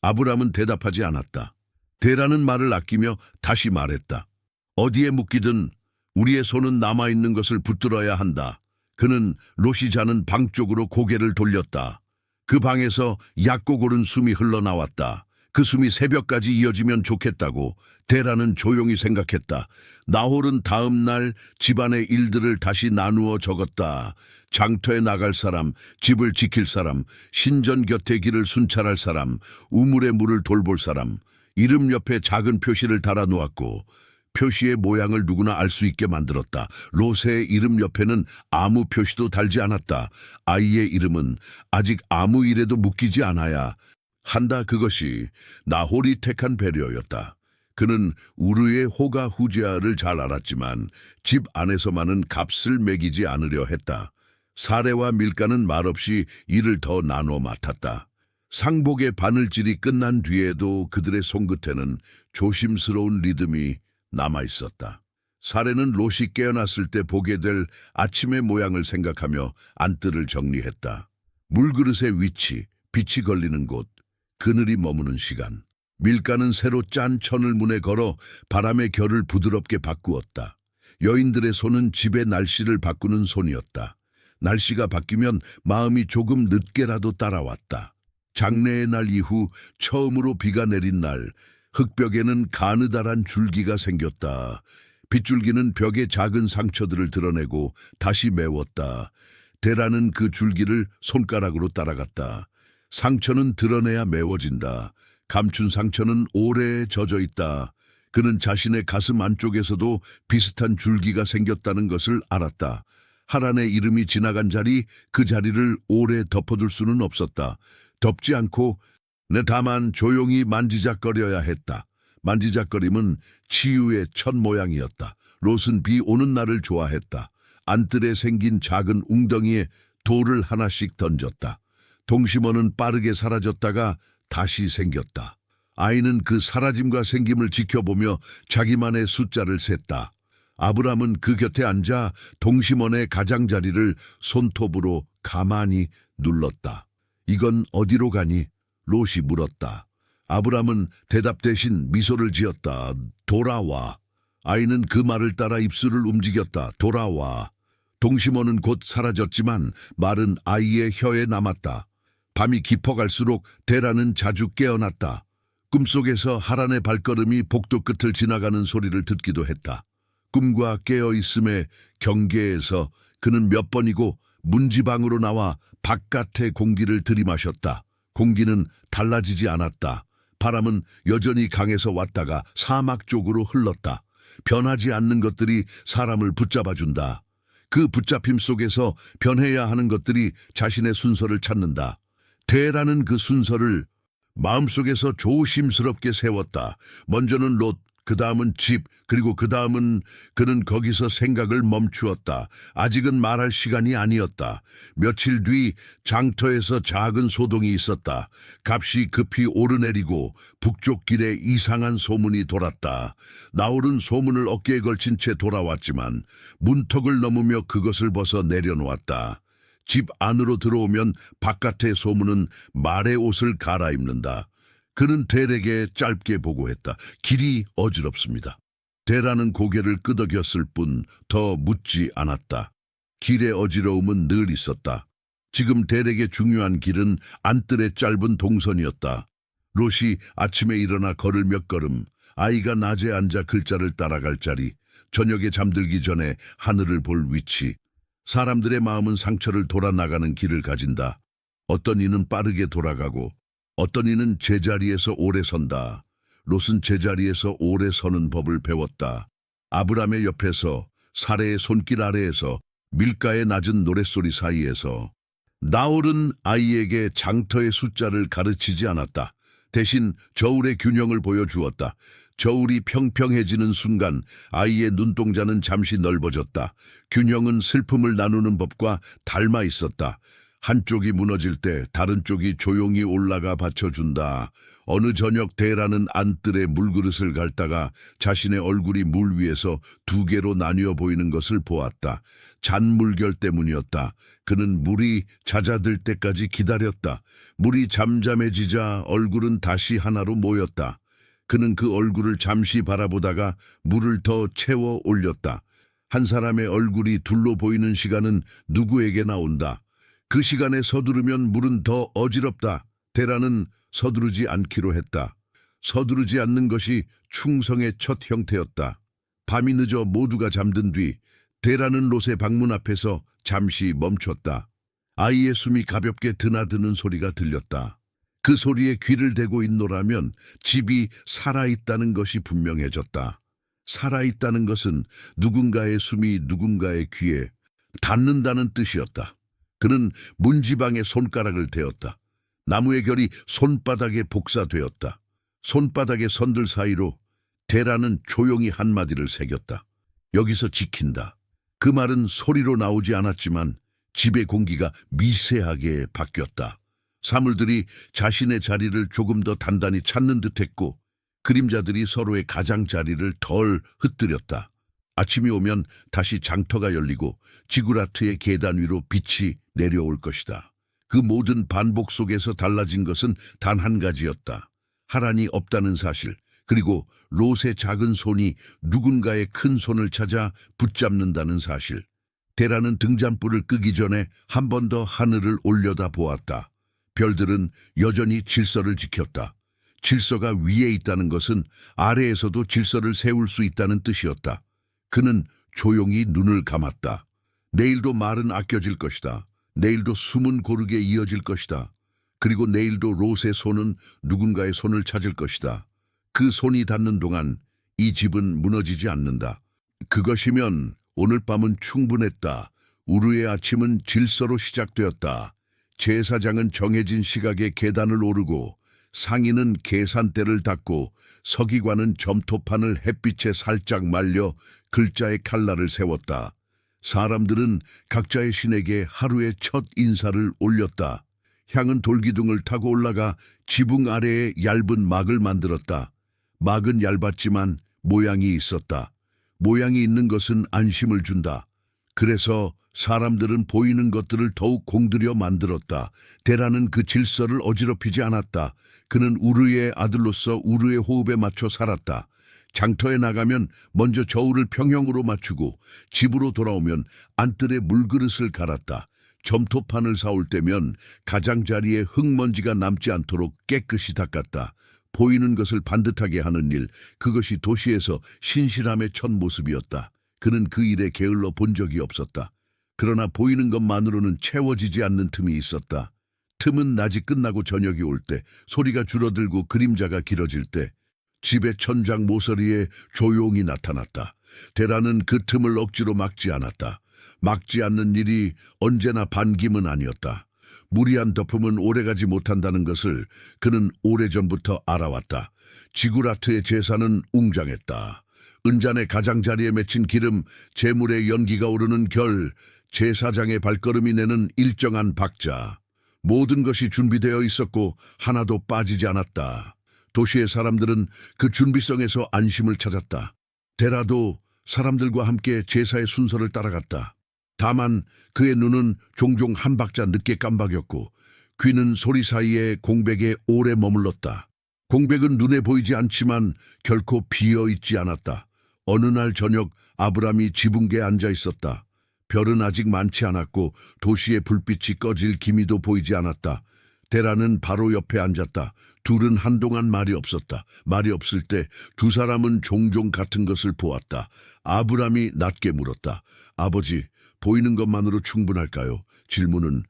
아브람은 대답하지 않았다. 데라는 말을 아끼며 다시 말했다. 어디에 묶이든 우리의 손은 남아있는 것을 붙들어야 한다. 그는 롯이 자는 방 쪽으로 고개를 돌렸다. 그 방에서 얕고 고른 숨이 흘러나왔다. 그 숨이 새벽까지 이어지면 좋겠다고 데라는 조용히 생각했다. 나홀은 다음 날 집안의 일들을 다시 나누어 적었다. 장터에 나갈 사람, 집을 지킬 사람, 신전 곁의 길을 순찰할 사람, 우물의 물을 돌볼 사람, 이름 옆에 작은 표시를 달아놓았고 표시의 모양을 누구나 알 수 있게 만들었다. 롯의 이름 옆에는 아무 표시도 달지 않았다. 아이의 이름은 아직 아무 일에도 묶이지 않아야 한다. 그것이 나홀이 택한 배려였다. 그는 우르의 호가 후지아를 잘 알았지만 집 안에서만은 값을 매기지 않으려 했다. 사레와 밀가는 말없이 일을 더 나눠 맡았다. 상복의 바늘질이 끝난 뒤에도 그들의 손끝에는 조심스러운 리듬이 남아있었다. 사레는 롯이 깨어났을 때 보게 될 아침의 모양을 생각하며 안뜰을 정리했다. 물그릇의 위치, 빛이 걸리는 곳, 그늘이 머무는 시간. 밀가는 새로 짠 천을 문에 걸어 바람의 결을 부드럽게 바꾸었다. 여인들의 손은 집의 날씨를 바꾸는 손이었다. 날씨가 바뀌면 마음이 조금 늦게라도 따라왔다. 장례의 날 이후 처음으로 비가 내린 날, 흙벽에는 가느다란 줄기가 생겼다. 빗줄기는 벽의 작은 상처들을 드러내고 다시 메웠다. 데라는 그 줄기를 손가락으로 따라갔다. 상처는 드러내야 메워진다. 감춘 상처는 오래 젖어 있다. 그는 자신의 가슴 안쪽에서도 비슷한 줄기가 생겼다는 것을 알았다. 하란의 이름이 지나간 자리, 그 자리를 오래 덮어둘 수는 없었다. 덮지 않고 다만 조용히 만지작거려야 했다. 만지작거림은 치유의 첫 모양이었다. 롯은 비 오는 날을 좋아했다. 안뜰에 생긴 작은 웅덩이에 돌을 하나씩 던졌다. 동심원은 빠르게 사라졌다가 다시 생겼다. 아이는 그 사라짐과 생김을 지켜보며 자기만의 숫자를 셌다. 아브람은 그 곁에 앉아 동심원의 가장자리를 손톱으로 가만히 눌렀다. 이건 어디로 가니? 롯이 물었다. 아브람은 대답 대신 미소를 지었다. 돌아와. 아이는 그 말을 따라 입술을 움직였다. 돌아와. 동심원은 곧 사라졌지만 말은 아이의 혀에 남았다. 밤이 깊어갈수록 데라는 자주 깨어났다. 꿈속에서 하란의 발걸음이 복도 끝을 지나가는 소리를 듣기도 했다. 꿈과 깨어있음의 경계에서 그는 몇 번이고 문지방으로 나와 바깥의 공기를 들이마셨다. 공기는 달라지지 않았다. 바람은 여전히 강에서 왔다가 사막 쪽으로 흘렀다. 변하지 않는 것들이 사람을 붙잡아준다. 그 붙잡힘 속에서 변해야 하는 것들이 자신의 순서를 찾는다. 데라는 그 순서를 마음속에서 조심스럽게 세웠다. 먼저는 롯, 그 다음은 집, 그리고 그 다음은 그는 거기서 생각을 멈추었다. 아직은 말할 시간이 아니었다. 며칠 뒤 장터에서 작은 소동이 있었다. 값이 급히 오르내리고 북쪽 길에 이상한 소문이 돌았다. 나홀은 소문을 어깨에 걸친 채 돌아왔지만 문턱을 넘으며 그것을 벗어 내려놓았다. 집 안으로 들어오면 바깥의 소문은 말의 옷을 갈아입는다. 그는 델에게 짧게 보고했다. 길이 어지럽습니다. 델라는 고개를 끄덕였을 뿐 더 묻지 않았다. 길의 어지러움은 늘 있었다. 지금 델에게 중요한 길은 안뜰의 짧은 동선이었다. 롯이 아침에 일어나 걸을 몇 걸음, 아이가 낮에 앉아 글자를 따라갈 자리, 저녁에 잠들기 전에 하늘을 볼 위치. 사람들의 마음은 상처를 돌아 나가는 길을 가진다. 어떤 이는 빠르게 돌아가고 어떤 이는 제자리에서 오래 선다. 롯은 제자리에서 오래 서는 법을 배웠다. 아브람의 옆에서, 사레의 손길 아래에서, 밀가의 낮은 노랫소리 사이에서. 나홀은 아이에게 장터의 숫자를 가르치지 않았다. 대신 저울의 균형을 보여주었다. 저울이 평평해지는 순간 아이의 눈동자는 잠시 넓어졌다. 균형은 슬픔을 나누는 법과 닮아 있었다. 한쪽이 무너질 때 다른 쪽이 조용히 올라가 받쳐준다. 어느 저녁 데라는 안뜰에 물그릇을 갈다가 자신의 얼굴이 물 위에서 두 개로 나뉘어 보이는 것을 보았다. 잔물결 때문이었다. 그는 물이 잦아들 때까지 기다렸다. 물이 잠잠해지자 얼굴은 다시 하나로 모였다. 그는 그 얼굴을 잠시 바라보다가 물을 더 채워 올렸다. 한 사람의 얼굴이 둘로 보이는 시간은 누구에게나 온다. 그 시간에 서두르면 물은 더 어지럽다. 데라는 서두르지 않기로 했다. 서두르지 않는 것이 충성의 첫 형태였다. 밤이 늦어 모두가 잠든 뒤 데라는 롯의 방문 앞에서 잠시 멈췄다. 아이의 숨이 가볍게 드나드는 소리가 들렸다. 그 소리에 귀를 대고 있노라면 집이 살아있다는 것이 분명해졌다. 살아있다는 것은 누군가의 숨이 누군가의 귀에 닿는다는 뜻이었다. 그는 문지방에 손가락을 대었다. 나무의 결이 손바닥에 복사되었다. 손바닥의 선들 사이로 데라는 조용히 한마디를 새겼다. 여기서 지킨다. 그 말은 소리로 나오지 않았지만 집의 공기가 미세하게 바뀌었다. 사물들이 자신의 자리를 조금 더 단단히 찾는 듯했고 그림자들이 서로의 가장자리를 덜 흩뜨렸다. 아침이 오면 다시 장터가 열리고 지구라트의 계단 위로 빛이 내려올 것이다. 그 모든 반복 속에서 달라진 것은 단 한 가지였다. 하란이 없다는 사실, 그리고 롯의 작은 손이 누군가의 큰 손을 찾아 붙잡는다는 사실. 데라는 등잔불을 끄기 전에 한 번 더 하늘을 올려다 보았다. 별들은 여전히 질서를 지켰다. 질서가 위에 있다는 것은 아래에서도 질서를 세울 수 있다는 뜻이었다. 그는 조용히 눈을 감았다. 내일도 말은 아껴질 것이다. 내일도 숨은 고르게 이어질 것이다. 그리고 내일도 롯의 손은 누군가의 손을 찾을 것이다. 그 손이 닿는 동안 이 집은 무너지지 않는다. 그것이면 오늘 밤은 충분했다. 우르의 아침은 질서로 시작되었다. 제사장은 정해진 시각에 계단을 오르고 상인은 계산대를 닦고 서기관은 점토판을 햇빛에 살짝 말려 글자의 칼날을 세웠다. 사람들은 각자의 신에게 하루의 첫 인사를 올렸다. 향은 돌기둥을 타고 올라가 지붕 아래에 얇은 막을 만들었다. 막은 얇았지만 모양이 있었다. 모양이 있는 것은 안심을 준다. 그래서 사람들은 보이는 것들을 더욱 공들여 만들었다. 대라는 그 질서를 어지럽히지 않았다. 그는 우르의 아들로서 우르의 호흡에 맞춰 살았다. 장터에 나가면 먼저 저울을 평형으로 맞추고 집으로 돌아오면 안뜰에 물그릇을 갈았다. 점토판을 사올 때면 가장자리에 흙먼지가 남지 않도록 깨끗이 닦았다. 보이는 것을 반듯하게 하는 일, 그것이 도시에서 신실함의 첫 모습이었다. 그는 그 일에 게을러 본 적이 없었다. 그러나 보이는 것만으로는 채워지지 않는 틈이 있었다. 틈은 낮이 끝나고 저녁이 올 때, 소리가 줄어들고 그림자가 길어질 때, 집의 천장 모서리에 조용히 나타났다. 대라는 그 틈을 억지로 막지 않았다. 막지 않는 일이 언제나 반김은 아니었다. 무리한 덮음은 오래가지 못한다는 것을 그는 오래전부터 알아왔다. 지구라트의 제사는 웅장했다. 은잔의 가장자리에 맺힌 기름, 재물의 연기가 오르는 결, 제사장의 발걸음이 내는 일정한 박자. 모든 것이 준비되어 있었고 하나도 빠지지 않았다. 도시의 사람들은 그 준비성에서 안심을 찾았다. 데라도 사람들과 함께 제사의 순서를 따라갔다. 다만 그의 눈은 종종 한 박자 늦게 깜박였고 귀는 소리 사이에 공백에 오래 머물렀다. 공백은 눈에 보이지 않지만 결코 비어있지 않았다. 어느 날 저녁 아브람이 지붕계에 앉아 있었다. 별은 아직 많지 않았고 도시의 불빛이 꺼질 기미도 보이지 않았다. 데라는 바로 옆에 앉았다. 둘은 한동안 말이 없었다. 말이 없을 때 두 사람은 종종 같은 것을 보았다. 아브람이 낮게 물었다. 아버지, 보이는 것만으로 충분할까요? 질문은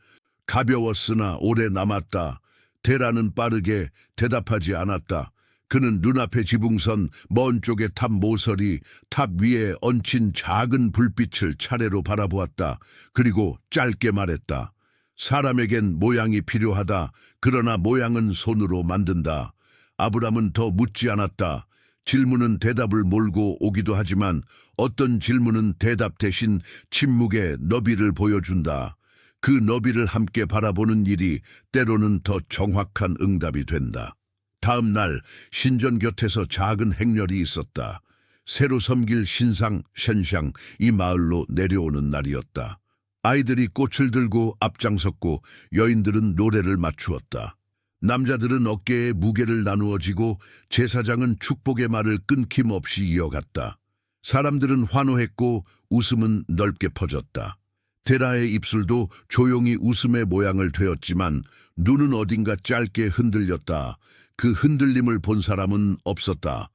가벼웠으나 오래 남았다. 데라는 빠르게 대답하지 않았다. 그는 눈앞의 지붕선, 먼 쪽의 탑 모서리, 탑 위에 얹힌 작은 불빛을 차례로 바라보았다. 그리고 짧게 말했다. 사람에겐 모양이 필요하다. 그러나 모양은 손으로 만든다. 아브람은 더 묻지 않았다. 질문은 대답을 몰고 오기도 하지만 어떤 질문은 대답 대신 침묵의 너비를 보여준다. 그 너비를 함께 바라보는 일이 때로는 더 정확한 응답이 된다. 다음 날 신전 곁에서 작은 행렬이 있었다. 새로 섬길 신상 셴샹 이 마을로 내려오는 날이었다. 아이들이 꽃을 들고 앞장섰고 여인들은 노래를 맞추었다. 남자들은 어깨에 무게를 나누어 지고 제사장은 축복의 말을 끊김없이 이어갔다. 사람들은 환호했고 웃음은 넓게 퍼졌다. 데라의 입술도 조용히 웃음의 모양을 되었지만 눈은 어딘가 짧게 흔들렸다. 그 흔들림을 본 사람은 없었다.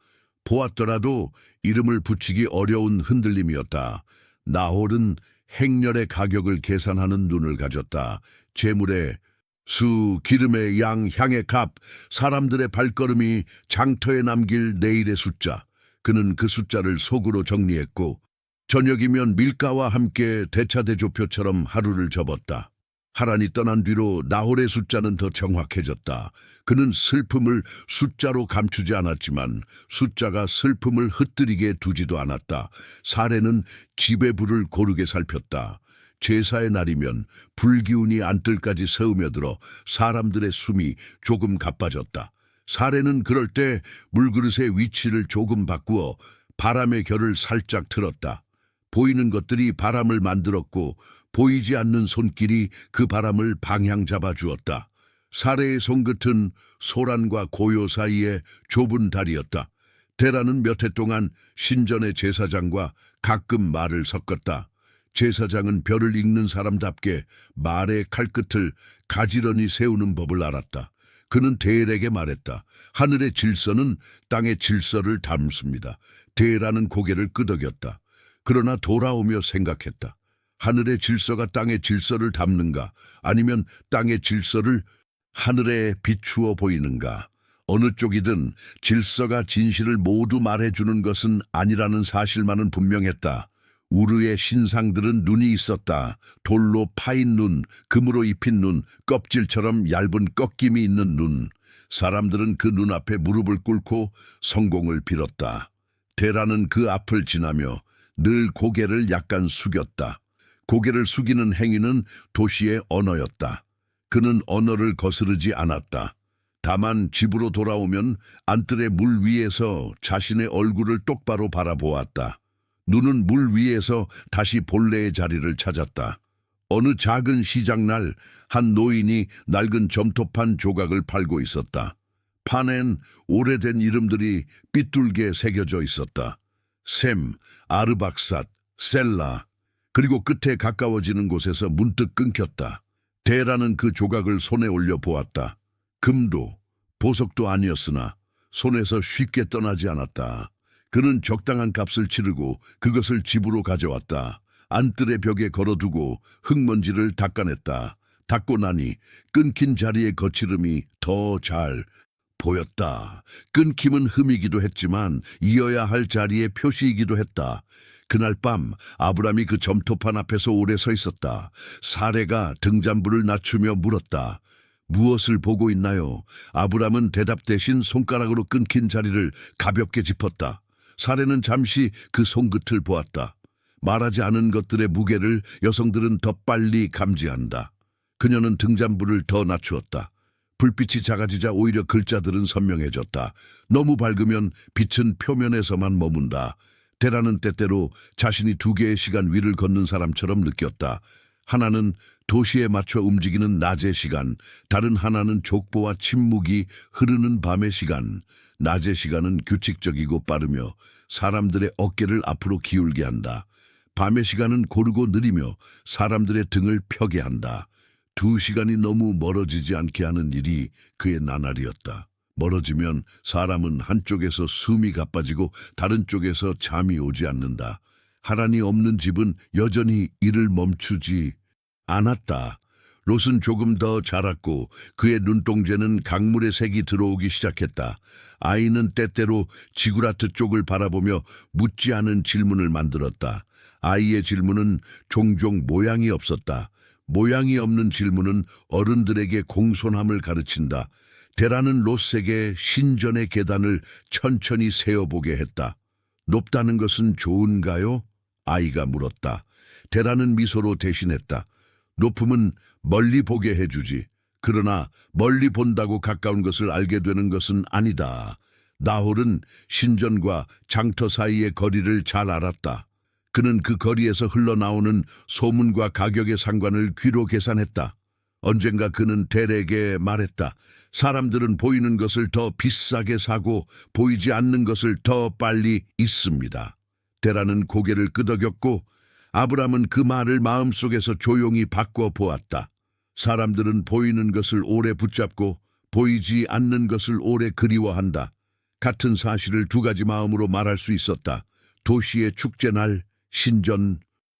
보았더라도 이름을 붙이기 어려운 흔들림이었다. 나홀은 행렬의 가격을 계산하는 눈을 가졌다. 재물의 수, 기름의 양, 향의 값, 사람들의 발걸음이 장터에 남길 내일의 숫자. 그는 그 숫자를 속으로 정리했고 저녁이면 밀가와 함께 대차대조표처럼 하루를 접었다. 하란이 떠난 뒤로 나홀의 숫자는 더 정확해졌다. 그는 슬픔을 숫자로 감추지 않았지만 숫자가 슬픔을 흩뜨리게 두지도 않았다. 사례는 집의 불을 고르게 살폈다. 제사의 날이면 불기운이 안뜰까지 새우며들어 사람들의 숨이 조금 가빠졌다. 사례는 그럴 때 물그릇의 위치를 조금 바꾸어 바람의 결을 살짝 틀었다. 보이는 것들이 바람을 만들었고 보이지 않는 손길이 그 바람을 방향 잡아주었다. 사례의 손끝은 소란과 고요 사이에 좁은 다리였다. 데라는 몇 해 동안 신전의 제사장과 가끔 말을 섞었다. 제사장은 별을 읽는 사람답게 말의 칼끝을 가지런히 세우는 법을 알았다. 그는 데엘에게 말했다. 하늘의 질서는 땅의 질서를 닮습니다. 데엘라는 고개를 끄덕였다. 그러나 돌아오며 생각했다. 하늘의 질서가 땅의 질서를 담는가? 아니면 땅의 질서를 하늘에 비추어 보이는가? 어느 쪽이든 질서가 진실을 모두 말해주는 것은 아니라는 사실만은 분명했다. 우르의 신상들은 눈이 있었다. 돌로 파인 눈, 금으로 입힌 눈, 껍질처럼 얇은 꺾임이 있는 눈. 사람들은 그 눈앞에 무릎을 꿇고 성공을 빌었다. 테라는 그 앞을 지나며 늘 고개를 약간 숙였다. 고개를 숙이는 행위는 도시의 언어였다. 그는 언어를 거스르지 않았다. 다만 집으로 돌아오면 안뜰의 물 위에서 자신의 얼굴을 똑바로 바라보았다. 눈은 물 위에서 다시 본래의 자리를 찾았다. 어느 작은 시장날 한 노인이 낡은 점토판 조각을 팔고 있었다. 판엔 오래된 이름들이 삐뚤게 새겨져 있었다. 샘, 아르박삿, 셀라, 그리고 끝에 가까워지는 곳에서 문득 끊겼다. 테라는 그 조각을 손에 올려 보았다. 금도, 보석도 아니었으나 손에서 쉽게 떠나지 않았다. 그는 적당한 값을 치르고 그것을 집으로 가져왔다. 안뜰의 벽에 걸어두고 흙먼지를 닦아냈다. 닦고 나니 끊긴 자리의 거칠음이 더 잘 보였다. 끊김은 흠이기도 했지만 이어야 할 자리의 표시이기도 했다. 그날 밤 아브람이 그 점토판 앞에서 오래 서 있었다. 사레가 등잔불을 낮추며 물었다. 무엇을 보고 있나요? 아브람은 대답 대신 손가락으로 끊긴 자리를 가볍게 짚었다. 사레는 잠시 그 손끝을 보았다. 말하지 않은 것들의 무게를 여성들은 더 빨리 감지한다. 그녀는 등잔불을 더 낮추었다. 불빛이 작아지자 오히려 글자들은 선명해졌다. 너무 밝으면 빛은 표면에서만 머문다. 테라는 때때로 자신이 두 개의 시간 위를 걷는 사람처럼 느꼈다. 하나는 도시에 맞춰 움직이는 낮의 시간, 다른 하나는 족보와 침묵이 흐르는 밤의 시간. 낮의 시간은 규칙적이고 빠르며 사람들의 어깨를 앞으로 기울게 한다. 밤의 시간은 고르고 느리며 사람들의 등을 펴게 한다. 두 시간이 너무 멀어지지 않게 하는 일이 그의 나날이었다. 멀어지면 사람은 한쪽에서 숨이 가빠지고 다른 쪽에서 잠이 오지 않는다. 하란이 없는 집은 여전히 일을 멈추지 않았다. 롯은 조금 더 자랐고 그의 눈동자는 강물의 색이 들어오기 시작했다. 아이는 때때로 지구라트 쪽을 바라보며 묻지 않은 질문을 만들었다. 아이의 질문은 종종 모양이 없었다. 모양이 없는 질문은 어른들에게 공손함을 가르친다. 테라는 롯에게 신전의 계단을 천천히 세어보게 했다. 높다는 것은 좋은가요? 아이가 물었다. 테라는 미소로 대신했다. 높음은 멀리 보게 해주지. 그러나 멀리 본다고 가까운 것을 알게 되는 것은 아니다. 나홀은 신전과 장터 사이의 거리를 잘 알았다. 그는 그 거리에서 흘러나오는 소문과 가격의 상관을 귀로 계산했다. 언젠가 그는 델에게 말했다. 사람들은 보이는 것을 더 비싸게 사고 보이지 않는 것을 더 빨리 잊습니다. 델라는 고개를 끄덕였고 아브람은 그 말을 마음속에서 조용히 바꿔 보았다. 사람들은 보이는 것을 오래 붙잡고 보이지 않는 것을 오래 그리워한다. 같은 사실을 두 가지 마음으로 말할 수 있었다. 도시의 축제날, 신전,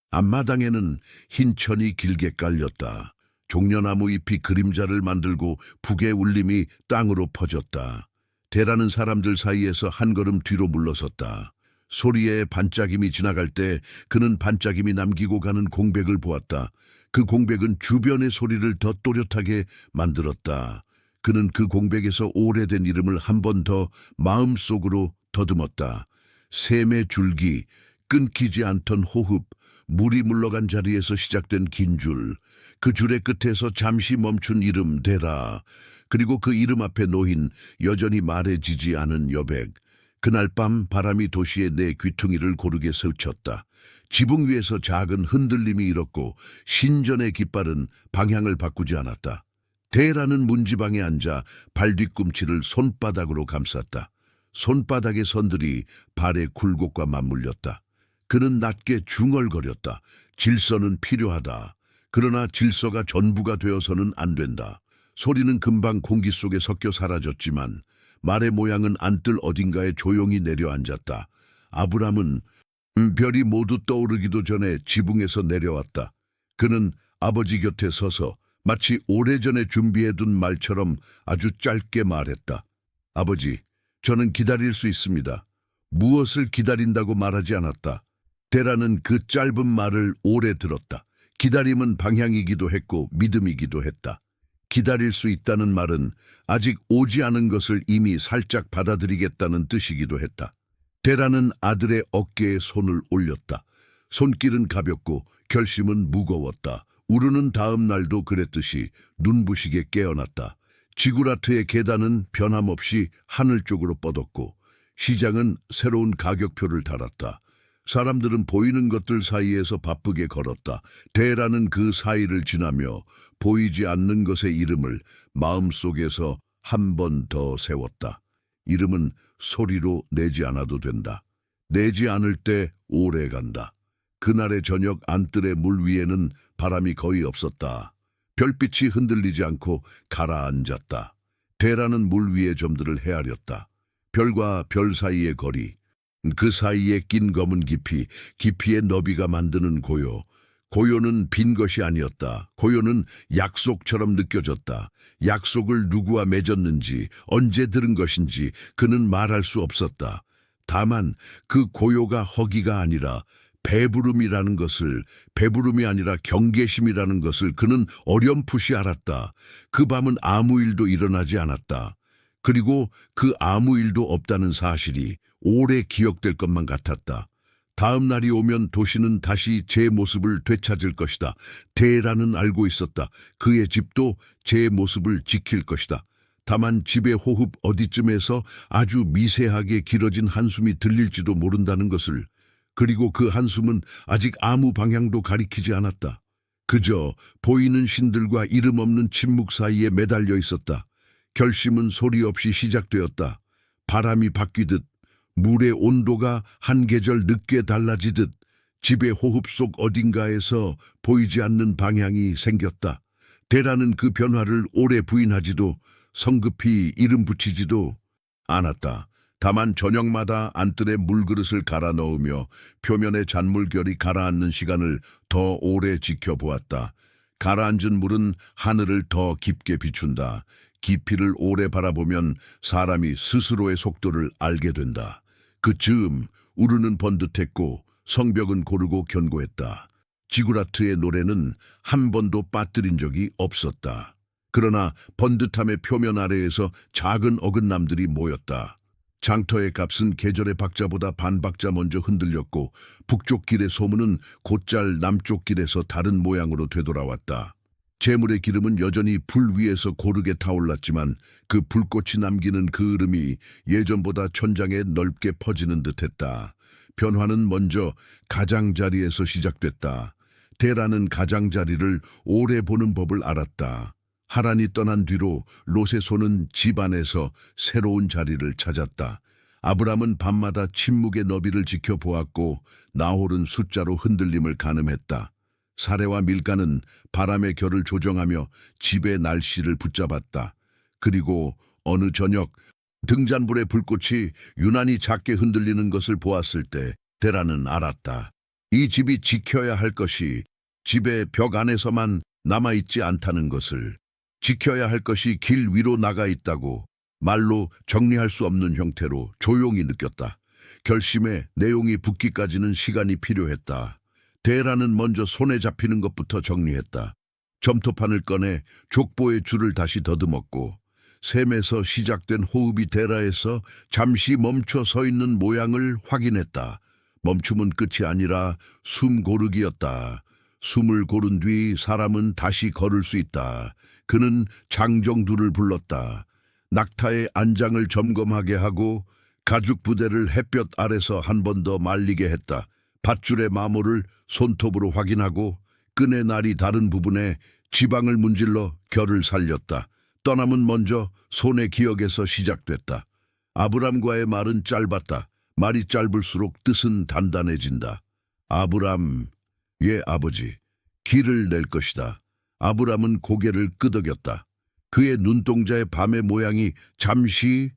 앞마당에는 흰 천이 길게 깔렸다. 종려나무 잎이 그림자를 만들고 북의 울림이 땅으로 퍼졌다. 대라는 사람들 사이에서 한 걸음 뒤로 물러섰다. 소리에 반짝임이 지나갈 때 그는 반짝임이 남기고 가는 공백을 보았다. 그 공백은 주변의 소리를 더 또렷하게 만들었다. 그는 그 공백에서 오래된 이름을 한 번 더 마음속으로 더듬었다. 샘의 줄기, 끊기지 않던 호흡, 물이 물러간 자리에서 시작된 긴 줄, 그 줄의 끝에서 잠시 멈춘 이름 데라, 그리고 그 이름 앞에 놓인 여전히 말해지지 않은 여백. 그날 밤 바람이 도시의 내 귀퉁이를 고르게 스쳤다. 지붕 위에서 작은 흔들림이 일었고 신전의 깃발은 방향을 바꾸지 않았다. 데라는 문지방에 앉아 발 뒤꿈치를 손바닥으로 감쌌다. 손바닥의 선들이 발의 굴곡과 맞물렸다. 그는 낮게 중얼거렸다. 질서는 필요하다. 그러나 질서가 전부가 되어서는 안 된다. 소리는 금방 공기 속에 섞여 사라졌지만 말의 모양은 안뜰 어딘가에 조용히 내려앉았다. 아브람은 별이 모두 떠오르기도 전에 지붕에서 내려왔다. 그는 아버지 곁에 서서 마치 오래전에 준비해둔 말처럼 아주 짧게 말했다. 아버지, 저는 기다릴 수 있습니다. 무엇을 기다린다고 말하지 않았다. 데라는 그 짧은 말을 오래 들었다. 기다림은 방향이기도 했고 믿음이기도 했다. 기다릴 수 있다는 말은 아직 오지 않은 것을 이미 살짝 받아들이겠다는 뜻이기도 했다. 데라는 아들의 어깨에 손을 올렸다. 손길은 가볍고 결심은 무거웠다. 우르는 다음 날도 그랬듯이 눈부시게 깨어났다. 지구라트의 계단은 변함없이 하늘 쪽으로 뻗었고 시장은 새로운 가격표를 달았다. 사람들은 보이는 것들 사이에서 바쁘게 걸었다. 데라는 그 사이를 지나며 보이지 않는 것의 이름을 마음속에서 한 번 더 세웠다. 이름은 소리로 내지 않아도 된다. 내지 않을 때 오래 간다. 그날의 저녁 안뜰의 물 위에는 바람이 거의 없었다. 별빛이 흔들리지 않고 가라앉았다. 데라는 물 위의 점들을 헤아렸다. 별과 별 사이의 거리, 그 사이에 낀 검은 깊이, 깊이의 너비가 만드는 고요. 고요는 빈 것이 아니었다. 고요는 약속처럼 느껴졌다. 약속을 누구와 맺었는지, 언제 들은 것인지 그는 말할 수 없었다. 다만 그 고요가 허기가 아니라 배부름이라는 것을, 배부름이 아니라 경계심이라는 것을 그는 어렴풋이 알았다. 그 밤은 아무 일도 일어나지 않았다. 그리고 그 아무 일도 없다는 사실이 오래 기억될 것만 같았다. 다음 날이 오면 도시는 다시 제 모습을 되찾을 것이다. 데라는 알고 있었다. 그의 집도 제 모습을 지킬 것이다. 다만 집의 호흡 어디쯤에서 아주 미세하게 길어진 한숨이 들릴지도 모른다는 것을, 그리고 그 한숨은 아직 아무 방향도 가리키지 않았다. 그저 보이는 신들과 이름 없는 침묵 사이에 매달려 있었다. 결심은 소리 없이 시작되었다. 바람이 바뀌듯, 물의 온도가 한 계절 늦게 달라지듯 집의 호흡 속 어딘가에서 보이지 않는 방향이 생겼다. 데라는 그 변화를 오래 부인하지도 성급히 이름 붙이지도 않았다. 다만 저녁마다 안뜰에 물그릇을 갈아 넣으며 표면의 잔물결이 가라앉는 시간을 더 오래 지켜보았다. 가라앉은 물은 하늘을 더 깊게 비춘다. 깊이를 오래 바라보면 사람이 스스로의 속도를 알게 된다. 그 즈음 우르는 번듯했고 성벽은 고르고 견고했다. 지구라트의 노래는 한 번도 빠뜨린 적이 없었다. 그러나 번듯함의 표면 아래에서 작은 어긋남들이 모였다. 장터의 값은 계절의 박자보다 반 박자 먼저 흔들렸고 북쪽 길의 소문은 곧잘 남쪽 길에서 다른 모양으로 되돌아왔다. 재물의 기름은 여전히 불 위에서 고르게 타올랐지만 그 불꽃이 남기는 그 흐름이 예전보다 천장에 넓게 퍼지는 듯했다. 변화는 먼저 가장자리에서 시작됐다. 데라는 가장자리를 오래 보는 법을 알았다. 하란이 떠난 뒤로 롯의 손은 집안에서 새로운 자리를 찾았다. 아브람은 밤마다 침묵의 너비를 지켜보았고 나홀은 숫자로 흔들림을 가늠했다. 사레와 밀가는 바람의 결을 조정하며 집의 날씨를 붙잡았다. 그리고 어느 저녁 등잔불의 불꽃이 유난히 작게 흔들리는 것을 보았을 때 데라는 알았다. 이 집이 지켜야 할 것이 집의 벽 안에서만 남아있지 않다는 것을, 지켜야 할 것이 길 위로 나가 있다고 말로 정리할 수 없는 형태로 조용히 느꼈다. 결심의 내용이 붙기까지는 시간이 필요했다. 데라는 먼저 손에 잡히는 것부터 정리했다. 점토판을 꺼내 족보의 줄을 다시 더듬었고 샘에서 시작된 호흡이 데라에서 잠시 멈춰 서 있는 모양을 확인했다. 멈춤은 끝이 아니라 숨 고르기였다. 숨을 고른 뒤 사람은 다시 걸을 수 있다. 그는 장정두를 불렀다. 낙타의 안장을 점검하게 하고 가죽 부대를 햇볕 아래서 한 번 더 말리게 했다. 밧줄의 마모를 손톱으로 확인하고 끈의 날이 다른 부분에 지방을 문질러 결을 살렸다. 떠남은 먼저 손의 기억에서 시작됐다. 아브람과의 말은 짧았다. 말이 짧을수록 뜻은 단단해진다. 아브람, 예 아버지, 길을 낼 것이다. 아브람은 고개를 끄덕였다. 그의 눈동자의 밤의 모양이 잠시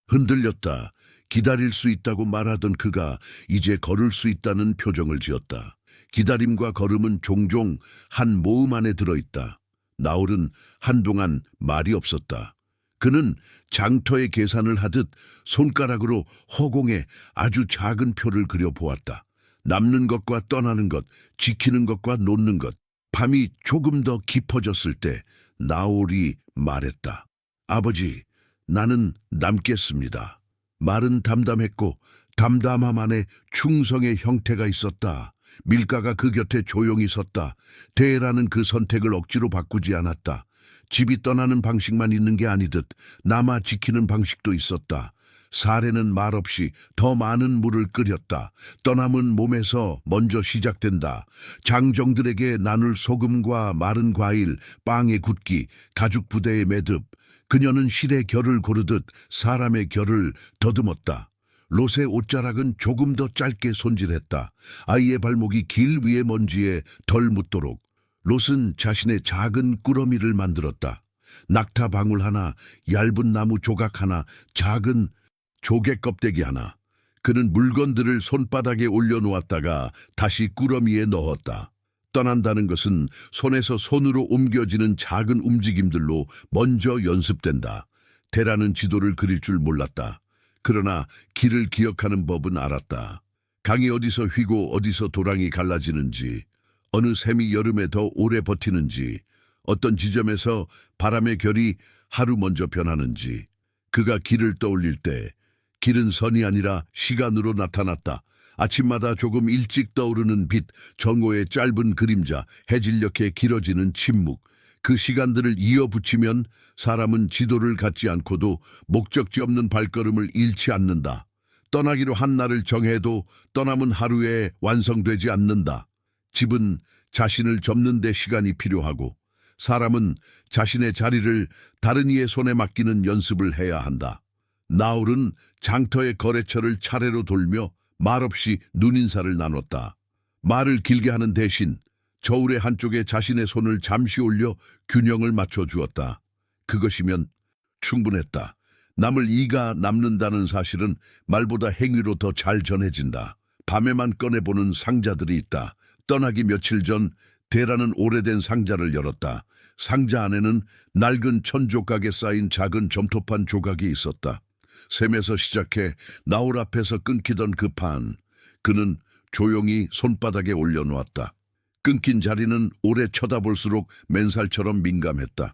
흔들렸다. 기다릴 수 있다고 말하던 그가 이제 걸을 수 있다는 표정을 지었다. 기다림과 걸음은 종종 한 모음 안에 들어있다. 나홀은 한동안 말이 없었다. 그는 장터의 계산을 하듯 손가락으로 허공에 아주 작은 표를 그려보았다. 남는 것과 떠나는 것, 지키는 것과 놓는 것. 밤이 조금 더 깊어졌을 때 나홀이 말했다. 아버지, 나는 남겠습니다. 말은 담담했고 담담함 안에 충성의 형태가 있었다. 밀가가 그 곁에 조용히 섰다. 대라는 그 선택을 억지로 바꾸지 않았다. 집이 떠나는 방식만 있는 게 아니듯 남아 지키는 방식도 있었다. 사례는 말없이 더 많은 물을 끓였다. 떠남은 몸에서 먼저 시작된다. 장정들에게 나눌 소금과 마른 과일, 빵의 굽기, 가죽 부대의 매듭. 그녀는 실의 결을 고르듯 사람의 결을 더듬었다. 롯의 옷자락은 조금 더 짧게 손질했다. 아이의 발목이 길 위의 먼지에 덜 묻도록. 롯은 자신의 작은 꾸러미를 만들었다. 낙타 방울 하나, 얇은 나무 조각 하나, 작은 조개 껍데기 하나. 그는 물건들을 손바닥에 올려놓았다가 다시 꾸러미에 넣었다. 떠난다는 것은 손에서 손으로 옮겨지는 작은 움직임들로 먼저 연습된다. 대라는 지도를 그릴 줄 몰랐다. 그러나 길을 기억하는 법은 알았다. 강이 어디서 휘고 어디서 도랑이 갈라지는지, 어느 샘이 여름에 더 오래 버티는지, 어떤 지점에서 바람의 결이 하루 먼저 변하는지. 그가 길을 떠올릴 때 길은 선이 아니라 시간으로 나타났다. 아침마다 조금 일찍 떠오르는 빛, 정오의 짧은 그림자, 해질녘에 길어지는 침묵. 그 시간들을 이어붙이면 사람은 지도를 갖지 않고도 목적지 없는 발걸음을 잃지 않는다. 떠나기로 한 날을 정해도 떠남은 하루에 완성되지 않는다. 집은 자신을 접는 데 시간이 필요하고 사람은 자신의 자리를 다른 이의 손에 맡기는 연습을 해야 한다. 나홀은 장터의 거래처를 차례로 돌며 말없이 눈인사를 나눴다. 말을 길게 하는 대신 저울의 한쪽에 자신의 손을 잠시 올려 균형을 맞춰주었다. 그것이면 충분했다. 남을 이가 남는다는 사실은 말보다 행위로 더 잘 전해진다. 밤에만 꺼내보는 상자들이 있다. 떠나기 며칠 전 대라는 오래된 상자를 열었다. 상자 안에는 낡은 천조각에 쌓인 작은 점토판 조각이 있었다. 샘에서 시작해 나홀 앞에서 끊기던 그 판, 그는 조용히 손바닥에 올려놓았다. 끊긴 자리는 오래 쳐다볼수록 맨살처럼 민감했다.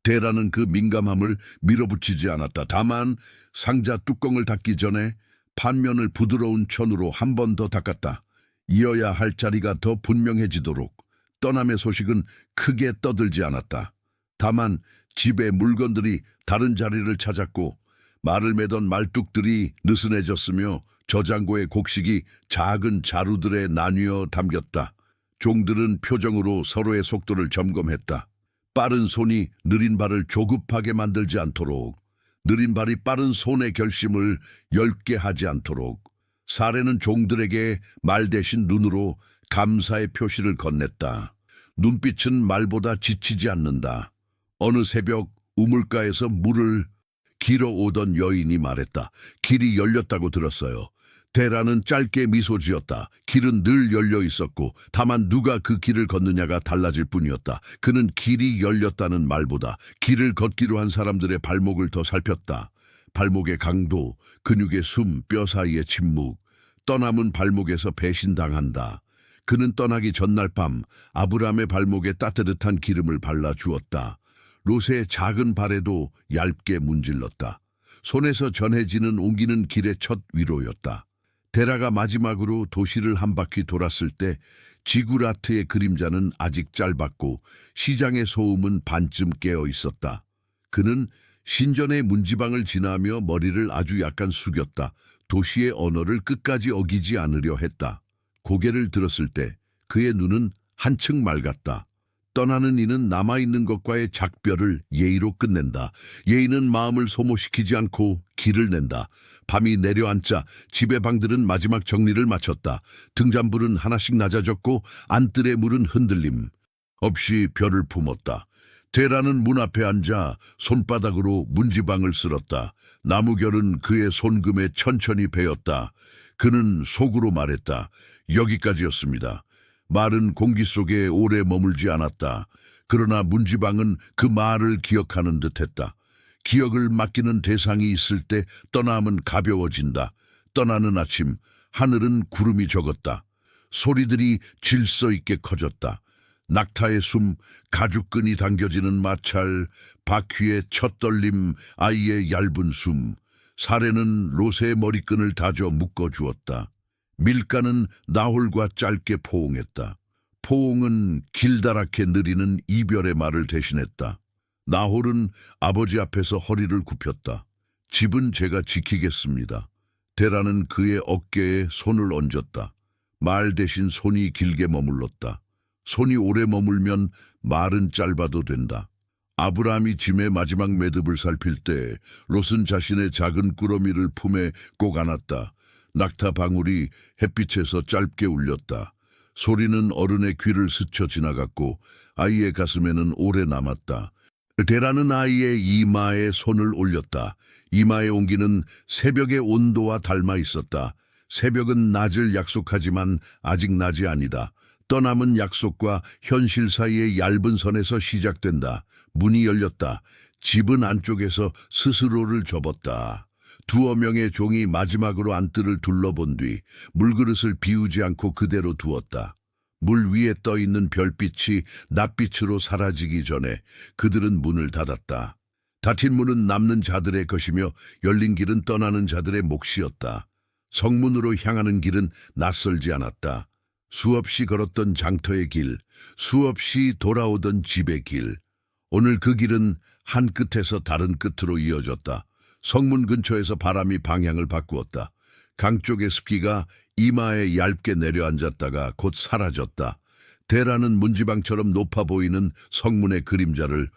대라는 그 민감함을 밀어붙이지 않았다. 다만 상자 뚜껑을 닫기 전에 판면을 부드러운 천으로 한 번 더 닦았다. 이어야 할 자리가 더 분명해지도록. 떠남의 소식은 크게 떠들지 않았다. 다만 집의 물건들이 다른 자리를 찾았고 말을 매던 말뚝들이 느슨해졌으며 저장고의 곡식이 작은 자루들에 나뉘어 담겼다. 종들은 표정으로 서로의 속도를 점검했다. 빠른 손이 느린 발을 조급하게 만들지 않도록, 느린 발이 빠른 손의 결심을 엷게 하지 않도록. 사례는 종들에게 말 대신 눈으로 감사의 표시를 건넸다. 눈빛은 말보다 지치지 않는다. 어느 새벽 우물가에서 물을 길어오던 여인이 말했다. 길이 열렸다고 들었어요. 대라는 짧게 미소 지었다. 길은 늘 열려 있었고 다만 누가 그 길을 걷느냐가 달라질 뿐이었다. 그는 길이 열렸다는 말보다 길을 걷기로 한 사람들의 발목을 더 살폈다. 발목의 강도, 근육의 숨, 뼈 사이의 침묵. 떠남은 발목에서 배신당한다. 그는 떠나기 전날 밤 아브람의 발목에 따뜻한 기름을 발라주었다. 롯의 작은 발에도 얇게 문질렀다. 손에서 전해지는 옮기는 길의 첫 위로였다. 데라가 마지막으로 도시를 한 바퀴 돌았을 때 지구라트의 그림자는 아직 짧았고 시장의 소음은 반쯤 깨어 있었다. 그는 신전의 문지방을 지나며 머리를 아주 약간 숙였다. 도시의 언어를 끝까지 어기지 않으려 했다. 고개를 들었을 때 그의 눈은 한층 맑았다. 떠나는 이는 남아있는 것과의 작별을 예의로 끝낸다. 예의는 마음을 소모시키지 않고 길을 낸다. 밤이 내려앉자 집의 방들은 마지막 정리를 마쳤다. 등잔불은 하나씩 낮아졌고 안뜰의 물은 흔들림 없이 별을 품었다. 대라는 문 앞에 앉아 손바닥으로 문지방을 쓸었다. 나무결은 그의 손금에 천천히 베었다. 그는 속으로 말했다. 여기까지였습니다. 말은 공기 속에 오래 머물지 않았다. 그러나 문지방은 그 말을 기억하는 듯했다. 기억을 맡기는 대상이 있을 때 떠남은 가벼워진다. 떠나는 아침 하늘은 구름이 적었다. 소리들이 질서 있게 커졌다. 낙타의 숨, 가죽끈이 당겨지는 마찰, 바퀴의 첫 떨림, 아이의 얇은 숨. 사례는 롯의 머리끈을 다져 묶어주었다. 밀가는 나홀과 짧게 포옹했다. 포옹은 길다랗게 느리는 이별의 말을 대신했다. 나홀은 아버지 앞에서 허리를 굽혔다. 집은 제가 지키겠습니다. 대라는 그의 어깨에 손을 얹었다. 말 대신 손이 길게 머물렀다. 손이 오래 머물면 말은 짧아도 된다. 아브라함이 짐의 마지막 매듭을 살필 때 롯은 자신의 작은 꾸러미를 품에 꼭 안았다. 낙타 방울이 햇빛에서 짧게 울렸다. 소리는 어른의 귀를 스쳐 지나갔고 아이의 가슴에는 오래 남았다. 데라는 아이의 이마에 손을 올렸다. 이마의 온기는 새벽의 온도와 닮아 있었다. 새벽은 낮을 약속하지만 아직 낮이 아니다. 떠남은 약속과 현실 사이의 얇은 선에서 시작된다. 문이 열렸다. 집은 안쪽에서 스스로를 접었다. 두어 명의 종이 마지막으로 안뜰을 둘러본 뒤 물그릇을 비우지 않고 그대로 두었다. 물 위에 떠있는 별빛이 낯빛으로 사라지기 전에 그들은 문을 닫았다. 닫힌 문은 남는 자들의 것이며 열린 길은 떠나는 자들의 몫이었다. 성문으로 향하는 길은 낯설지 않았다. 수없이 걸었던 장터의 길, 수없이 돌아오던 집의 길. 오늘 그 길은 한 끝에서 다른 끝으로 이어졌다. 성문 근처에서 바람이 방향을 바꾸었다. 강 쪽의 습기가 이마에 얇게 내려앉았다가 곧 사라졌다. 대라는 문지방처럼 높아 보이는 성문의 그림자를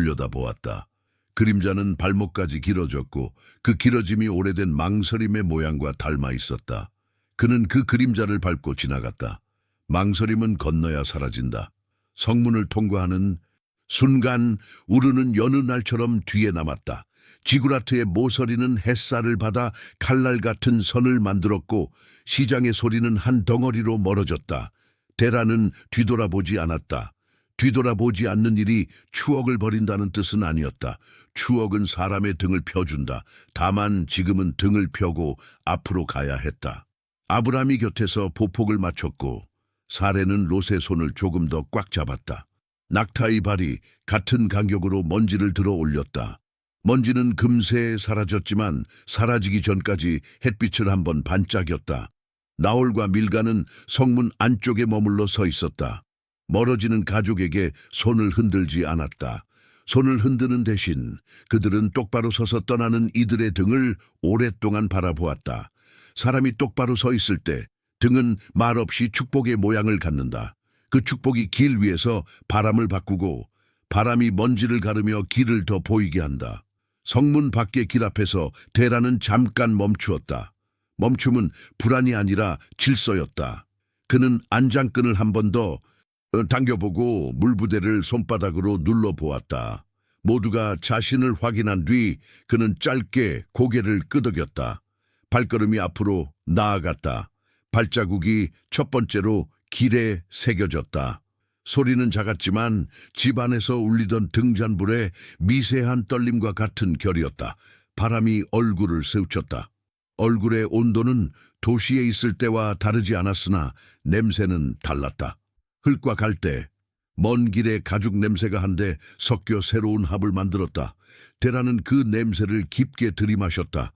올려다보았다. 그림자는 발목까지 길어졌고 그 길어짐이 오래된 망설임의 모양과 닮아 있었다. 그는 그 그림자를 밟고 지나갔다. 망설임은 건너야 사라진다. 성문을 통과하는 순간 우르는 여느 날처럼 뒤에 남았다. 지구라트의 모서리는 햇살을 받아 칼날 같은 선을 만들었고 시장의 소리는 한 덩어리로 멀어졌다. 데라는 뒤돌아보지 않았다. 뒤돌아보지 않는 일이 추억을 버린다는 뜻은 아니었다. 추억은 사람의 등을 펴준다. 다만 지금은 등을 펴고 앞으로 가야 했다. 아브라함이 곁에서 보폭을 맞췄고 사례는 롯의 손을 조금 더 꽉 잡았다. 낙타의 발이 같은 간격으로 먼지를 들어 올렸다. 먼지는 금세 사라졌지만 사라지기 전까지 햇빛을 한번 반짝였다. 나홀과 밀가는 성문 안쪽에 머물러 서 있었다. 멀어지는 가족에게 손을 흔들지 않았다. 손을 흔드는 대신 그들은 똑바로 서서 떠나는 이들의 등을 오랫동안 바라보았다. 사람이 똑바로 서 있을 때 등은 말없이 축복의 모양을 갖는다. 그 축복이 길 위에서 바람을 바꾸고 바람이 먼지를 가르며 길을 더 보이게 한다. 성문 밖의 길 앞에서 데라는 잠깐 멈추었다. 멈춤은 불안이 아니라 질서였다. 그는 안장끈을 한 번 더 당겨보고 물부대를 손바닥으로 눌러보았다. 모두가 자신을 확인한 뒤 그는 짧게 고개를 끄덕였다. 발걸음이 앞으로 나아갔다. 발자국이 첫 번째로 길에 새겨졌다. 소리는 작았지만 집 안에서 울리던 등잔불의 미세한 떨림과 같은 결이었다. 바람이 얼굴을 스쳤다. 얼굴의 온도는 도시에 있을 때와 다르지 않았으나 냄새는 달랐다. 흙과 갈대, 먼 길에 가죽 냄새가 한데 섞여 새로운 합을 만들었다. 데라는 그 냄새를 깊게 들이마셨다.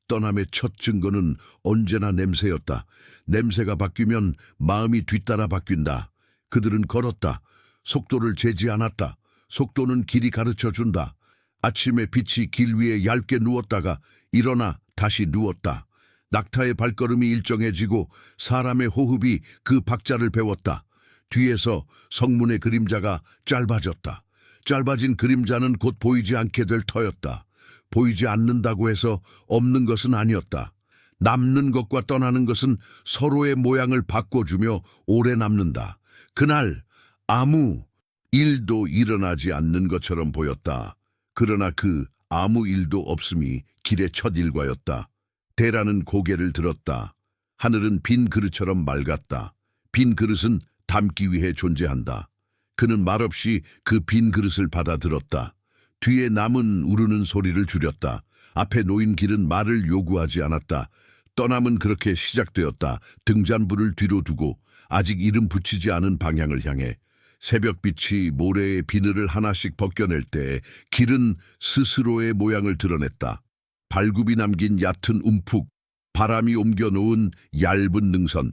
떠남의 첫 증거는 언제나 냄새였다. 냄새가 바뀌면 마음이 뒤따라 바뀐다. 그들은 걸었다. 속도를 재지 않았다. 속도는 길이 가르쳐준다. 아침의 빛이 길 위에 얇게 누웠다가 일어나 다시 누웠다. 낙타의 발걸음이 일정해지고 사람의 호흡이 그 박자를 배웠다. 뒤에서 성문의 그림자가 짧아졌다. 짧아진 그림자는 곧 보이지 않게 될 터였다. 보이지 않는다고 해서 없는 것은 아니었다. 남는 것과 떠나는 것은 서로의 모양을 바꿔주며 오래 남는다. 그날 아무 일도 일어나지 않는 것처럼 보였다. 그러나 그 아무 일도 없음이 길의 첫 일과였다. 데라는 고개를 들었다. 하늘은 빈 그릇처럼 맑았다. 빈 그릇은 담기 위해 존재한다. 그는 말없이 그 빈 그릇을 받아들었다. 뒤에 남은 우르는 소리를 줄였다. 앞에 놓인 길은 말을 요구하지 않았다. 떠남은 그렇게 시작되었다. 등잔불을 뒤로 두고 아직 이름 붙이지 않은 방향을 향해 새벽빛이 모래의 비늘을 하나씩 벗겨낼 때 길은 스스로의 모양을 드러냈다. 발굽이 남긴 얕은 움푹, 바람이 옮겨놓은 얇은 능선,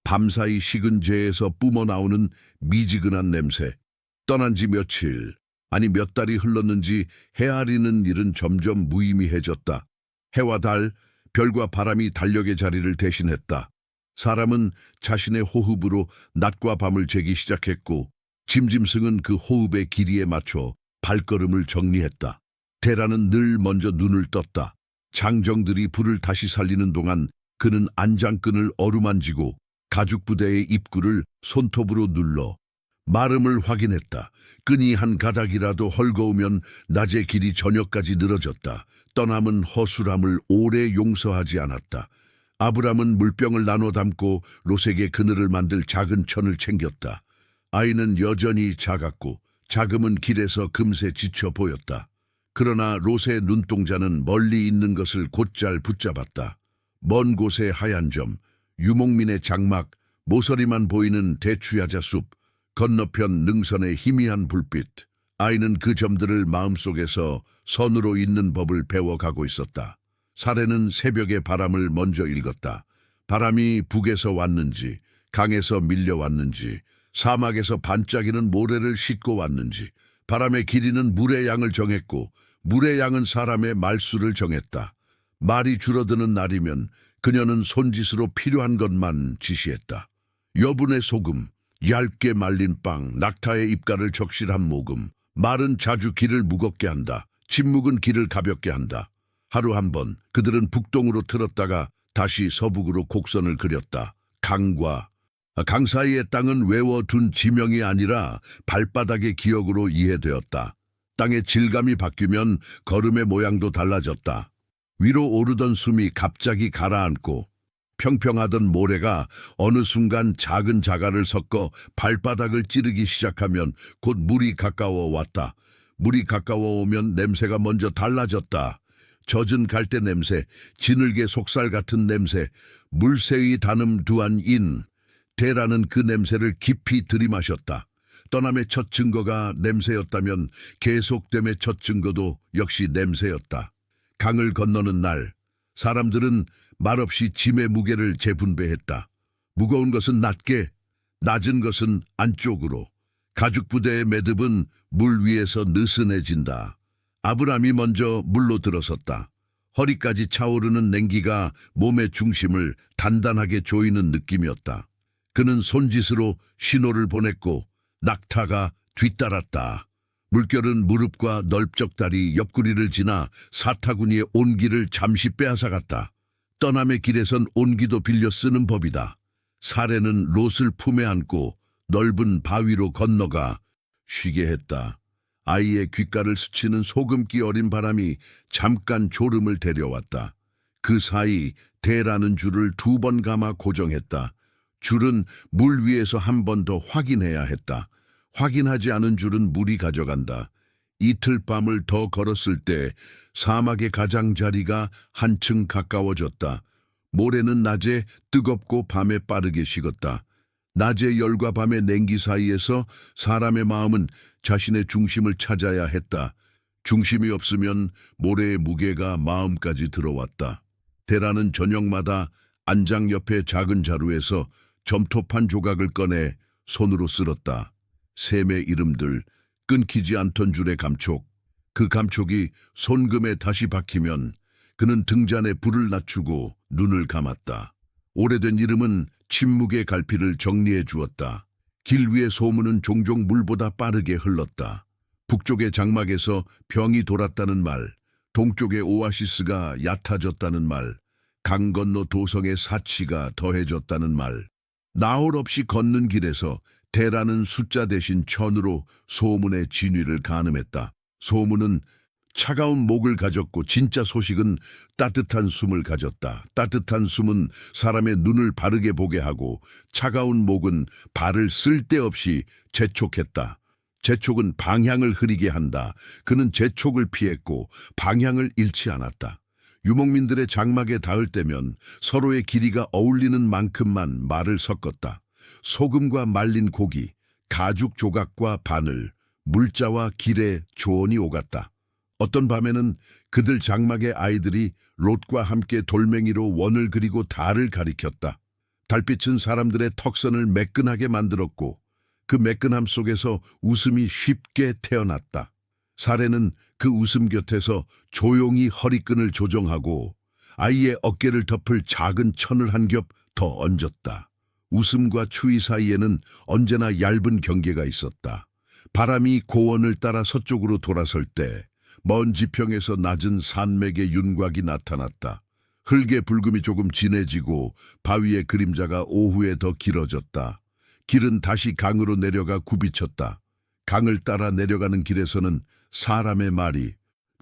밤사이 식은 재에서 뿜어나오는 미지근한 냄새. 떠난 지 며칠, 아니 몇 달이 흘렀는지 헤아리는 일은 점점 무의미해졌다. 해와 달, 별과 바람이 달력의 자리를 대신했다. 사람은 자신의 호흡으로 낮과 밤을 재기 시작했고 짐짐승은 그 호흡의 길이에 맞춰 발걸음을 정리했다. 테라는 늘 먼저 눈을 떴다. 장정들이 불을 다시 살리는 동안 그는 안장끈을 어루만지고 가죽부대의 입구를 손톱으로 눌러 마름을 확인했다. 끈이 한 가닥이라도 헐거우면 낮의 길이 저녁까지 늘어졌다. 떠남은 허술함을 오래 용서하지 않았다. 아브람은 물병을 나눠 담고 롯에게 그늘을 만들 작은 천을 챙겼다. 아이는 여전히 작았고 자금은 길에서 금세 지쳐 보였다. 그러나 롯의 눈동자는 멀리 있는 것을 곧잘 붙잡았다. 먼 곳의 하얀 점, 유목민의 장막, 모서리만 보이는 대추야자 숲, 건너편 능선의 희미한 불빛. 아이는 그 점들을 마음속에서 선으로 잇는 법을 배워가고 있었다. 사례는 새벽의 바람을 먼저 읽었다. 바람이 북에서 왔는지, 강에서 밀려왔는지, 사막에서 반짝이는 모래를 싣고 왔는지, 바람의 길이는 물의 양을 정했고 물의 양은 사람의 말수를 정했다. 말이 줄어드는 날이면 그녀는 손짓으로 필요한 것만 지시했다. 여분의 소금, 얇게 말린 빵, 낙타의 입가를 적실한 모금. 말은 자주 길을 무겁게 한다. 침묵은 길을 가볍게 한다. 하루 한 번 그들은 북동으로 틀었다가 다시 서북으로 곡선을 그렸다. 강 사이의 땅은 외워둔 지명이 아니라 발바닥의 기억으로 이해되었다. 땅의 질감이 바뀌면 걸음의 모양도 달라졌다. 위로 오르던 숨이 갑자기 가라앉고 평평하던 모래가 어느 순간 작은 자갈을 섞어 발바닥을 찌르기 시작하면 곧 물이 가까워 왔다. 물이 가까워 오면 냄새가 먼저 달라졌다. 젖은 갈대 냄새, 지늘개 속살 같은 냄새, 물새의 단음 두한 인. 테라는 그 냄새를 깊이 들이마셨다. 떠남의 첫 증거가 냄새였다면 계속됨의 첫 증거도 역시 냄새였다. 강을 건너는 날, 사람들은 말없이 짐의 무게를 재분배했다. 무거운 것은 낮게, 낮은 것은 안쪽으로. 가죽부대의 매듭은 물 위에서 느슨해진다. 아브람이 먼저 물로 들어섰다. 허리까지 차오르는 냉기가 몸의 중심을 단단하게 조이는 느낌이었다. 그는 손짓으로 신호를 보냈고 낙타가 뒤따랐다. 물결은 무릎과 넓적다리 옆구리를 지나 사타구니의 온기를 잠시 빼앗아갔다. 떠남의 길에선 온기도 빌려 쓰는 법이다. 사례는 롯을 품에 안고 넓은 바위로 건너가 쉬게 했다. 아이의 귓가를 스치는 소금기 어린 바람이 잠깐 졸음을 데려왔다. 그 사이 대라는 줄을 2번 감아 고정했다. 줄은 물 위에서 한 번 더 확인해야 했다. 확인하지 않은 줄은 물이 가져간다. 이틀 밤을 더 걸었을 때 사막의 가장자리가 한층 가까워졌다. 모래는 낮에 뜨겁고 밤에 빠르게 식었다. 낮의 열과 밤의 냉기 사이에서 사람의 마음은 자신의 중심을 찾아야 했다. 중심이 없으면 모래의 무게가 마음까지 들어왔다. 대라는 저녁마다 안장 옆의 작은 자루에서 점토판 조각을 꺼내 손으로 쓸었다. 샘의 이름들, 끊기지 않던 줄의 감촉. 그 감촉이 손금에 다시 박히면 그는 등잔에 불을 낮추고 눈을 감았다. 오래된 이름은 침묵의 갈피를 정리해 주었다. 길 위의 소문은 종종 물보다 빠르게 흘렀다. 북쪽의 장막에서 병이 돌았다는 말, 동쪽의 오아시스가 얕아졌다는 말, 강 건너 도성의 사치가 더해졌다는 말. 나홀 없이 걷는 길에서 대라는 숫자 대신 천으로 소문의 진위를 가늠했다. 소문은 차가운 목을 가졌고 진짜 소식은 따뜻한 숨을 가졌다. 따뜻한 숨은 사람의 눈을 바르게 보게 하고 차가운 목은 발을 쓸데없이 재촉했다. 재촉은 방향을 흐리게 한다. 그는 재촉을 피했고 방향을 잃지 않았다. 유목민들의 장막에 닿을 때면 서로의 길이가 어울리는 만큼만 말을 섞었다. 소금과 말린 고기, 가죽 조각과 바늘, 물자와 길에 조언이 오갔다. 어떤 밤에는 그들 장막의 아이들이 롯과 함께 돌멩이로 원을 그리고 달을 가리켰다. 달빛은 사람들의 턱선을 매끈하게 만들었고 그 매끈함 속에서 웃음이 쉽게 태어났다. 사례는 그 웃음 곁에서 조용히 허리끈을 조정하고 아이의 어깨를 덮을 작은 천을 한 겹 더 얹었다. 웃음과 추위 사이에는 언제나 얇은 경계가 있었다. 바람이 고원을 따라 서쪽으로 돌아설 때 먼 지평에서 낮은 산맥의 윤곽이 나타났다. 흙의 붉음이 조금 진해지고 바위의 그림자가 오후에 더 길어졌다. 길은 다시 강으로 내려가 굽이쳤다. 강을 따라 내려가는 길에서는 사람의 말이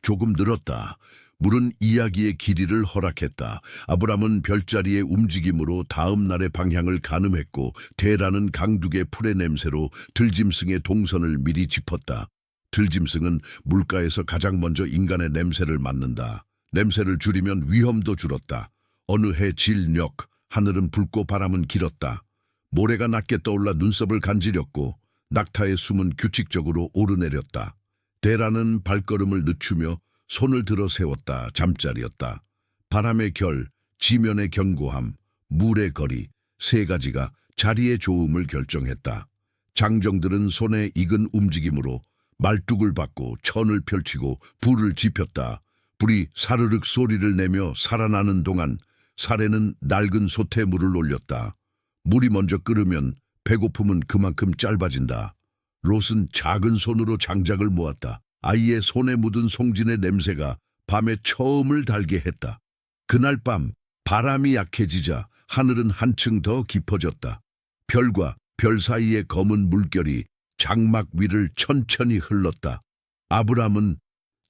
조금 늘었다. 물은 이야기의 길이를 허락했다. 아브람은 별자리의 움직임으로 다음 날의 방향을 가늠했고 대라는 강둑의 풀의 냄새로 들짐승의 동선을 미리 짚었다. 들짐승은 물가에서 가장 먼저 인간의 냄새를 맡는다. 냄새를 줄이면 위험도 줄었다. 어느 해 질녘, 하늘은 붉고 바람은 길었다. 모래가 낮게 떠올라 눈썹을 간지렸고 낙타의 숨은 규칙적으로 오르내렸다. 대라는 발걸음을 늦추며 손을 들어 세웠다. 잠자리였다. 바람의 결, 지면의 견고함, 물의 거리, 세 가지가 자리의 좋음을 결정했다. 장정들은 손에 익은 움직임으로 말뚝을 받고 천을 펼치고 불을 지폈다. 불이 사르륵 소리를 내며 살아나는 동안 사례는 낡은 솥에 물을 올렸다. 물이 먼저 끓으면 배고픔은 그만큼 짧아진다. 롯은 작은 손으로 장작을 모았다. 아이의 손에 묻은 송진의 냄새가 밤에 처음을 달게 했다. 그날 밤 바람이 약해지자 하늘은 한층 더 깊어졌다. 별과 별 사이의 검은 물결이 장막 위를 천천히 흘렀다. 아브람은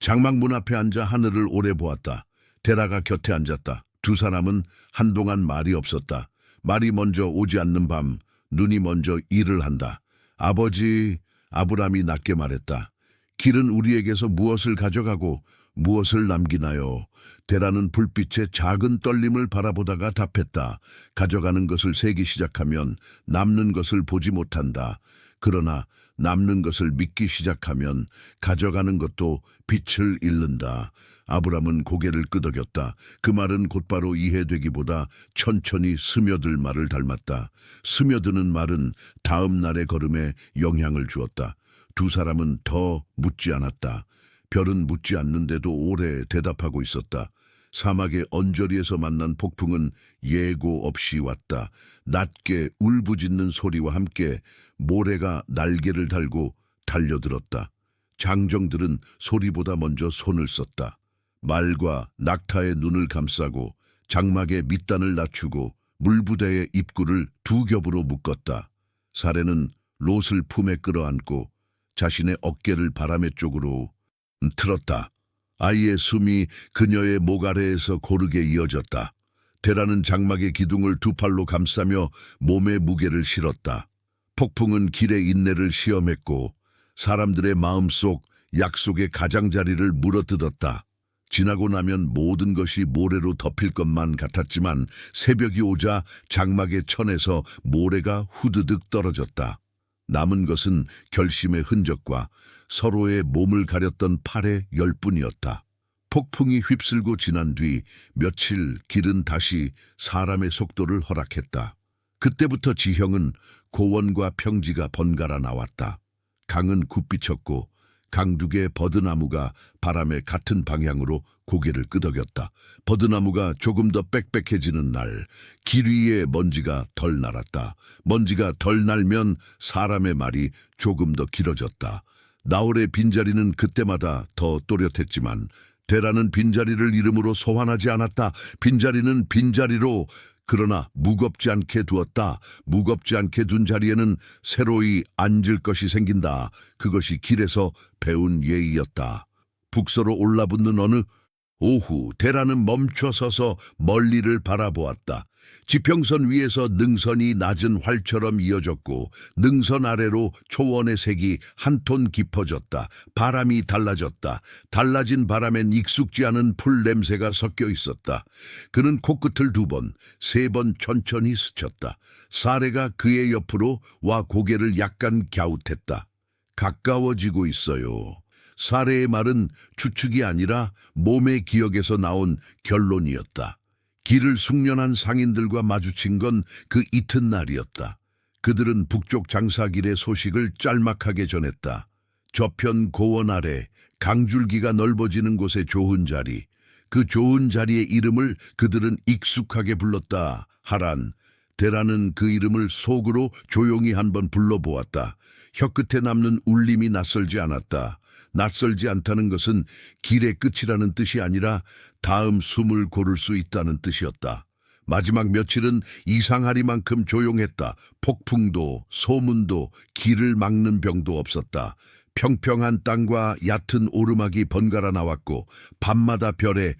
장막 문 앞에 앉아 하늘을 오래 보았다. 데라가 곁에 앉았다. 두 사람은 한동안 말이 없었다. 말이 먼저 오지 않는 밤 눈이 먼저 일을 한다. 아버지, 아브람이 낮게 말했다. 길은 우리에게서 무엇을 가져가고 무엇을 남기나요? 데라는 불빛의 작은 떨림을 바라보다가 답했다. 가져가는 것을 세기 시작하면 남는 것을 보지 못한다. 그러나 남는 것을 믿기 시작하면 가져가는 것도 빛을 잃는다. 아브람은 고개를 끄덕였다. 그 말은 곧바로 이해되기보다 천천히 스며들 말을 닮았다. 스며드는 말은 다음 날의 걸음에 영향을 주었다. 두 사람은 더 묻지 않았다. 별은 묻지 않는데도 오래 대답하고 있었다. 사막의 언저리에서 만난 폭풍은 예고 없이 왔다. 낮게 울부짖는 소리와 함께 모래가 날개를 달고 달려들었다. 장정들은 소리보다 먼저 손을 썼다. 말과 낙타의 눈을 감싸고 장막의 밑단을 낮추고 물부대의 입구를 두 겹으로 묶었다. 사례는 롯을 품에 끌어안고 자신의 어깨를 바람의 쪽으로 틀었다. 아이의 숨이 그녀의 목 아래에서 고르게 이어졌다. 데라는 장막의 기둥을 두 팔로 감싸며 몸의 무게를 실었다. 폭풍은 길의 인내를 시험했고 사람들의 마음속 약속의 가장자리를 물어뜯었다. 지나고 나면 모든 것이 모래로 덮일 것만 같았지만 새벽이 오자 장막의 천에서 모래가 후드득 떨어졌다. 남은 것은 결심의 흔적과 서로의 몸을 가렸던 팔의 열뿐이었다. 폭풍이 휩쓸고 지난 뒤 며칠 길은 다시 사람의 속도를 허락했다. 그때부터 지형은 고원과 평지가 번갈아 나왔다. 강은 굽비쳤고 강둑의 버드나무가 바람의 같은 방향으로 고개를 끄덕였다. 버드나무가 조금 더 빽빽해지는 날, 길 위에 먼지가 덜 날았다. 먼지가 덜 날면 사람의 말이 조금 더 길어졌다. 나홀의 빈자리는 그때마다 더 또렷했지만 데라는 빈자리를 이름으로 소환하지 않았다. 빈자리는 빈자리로 그러나 무겁지 않게 두었다. 무겁지 않게 둔 자리에는 새로이 앉을 것이 생긴다. 그것이 길에서 배운 예의였다. 북서로 올라붙는 어느 오후 대라는 멈춰 서서 멀리를 바라보았다. 지평선 위에서 능선이 낮은 활처럼 이어졌고 능선 아래로 초원의 색이 한 톤 깊어졌다. 바람이 달라졌다. 달라진 바람엔 익숙지 않은 풀 냄새가 섞여 있었다. 그는 코끝을 2번, 3번 천천히 스쳤다. 사례가 그의 옆으로 와 고개를 약간 갸웃했다. 가까워지고 있어요. 사례의 말은 추측이 아니라 몸의 기억에서 나온 결론이었다. 길을 숙련한 상인들과 마주친 건 그 이튿날이었다. 그들은 북쪽 장사길의 소식을 짤막하게 전했다. 저편 고원 아래 강줄기가 넓어지는 곳의 좋은 자리, 그 좋은 자리의 이름을 그들은 익숙하게 불렀다. 하란. 대라는 그 이름을 속으로 조용히 한번 불러보았다. 혀끝에 남는 울림이 낯설지 않았다. 낯설지 않다는 것은 길의 끝이라는 뜻이 아니라 다음 숨을 고를 수 있다는 뜻이었다. 마지막 며칠은 이상하리만큼 조용했다. 폭풍도 소문도 길을 막는 병도 없었다. 평평한 땅과 얕은 오르막이 번갈아 나왔고 밤마다 별의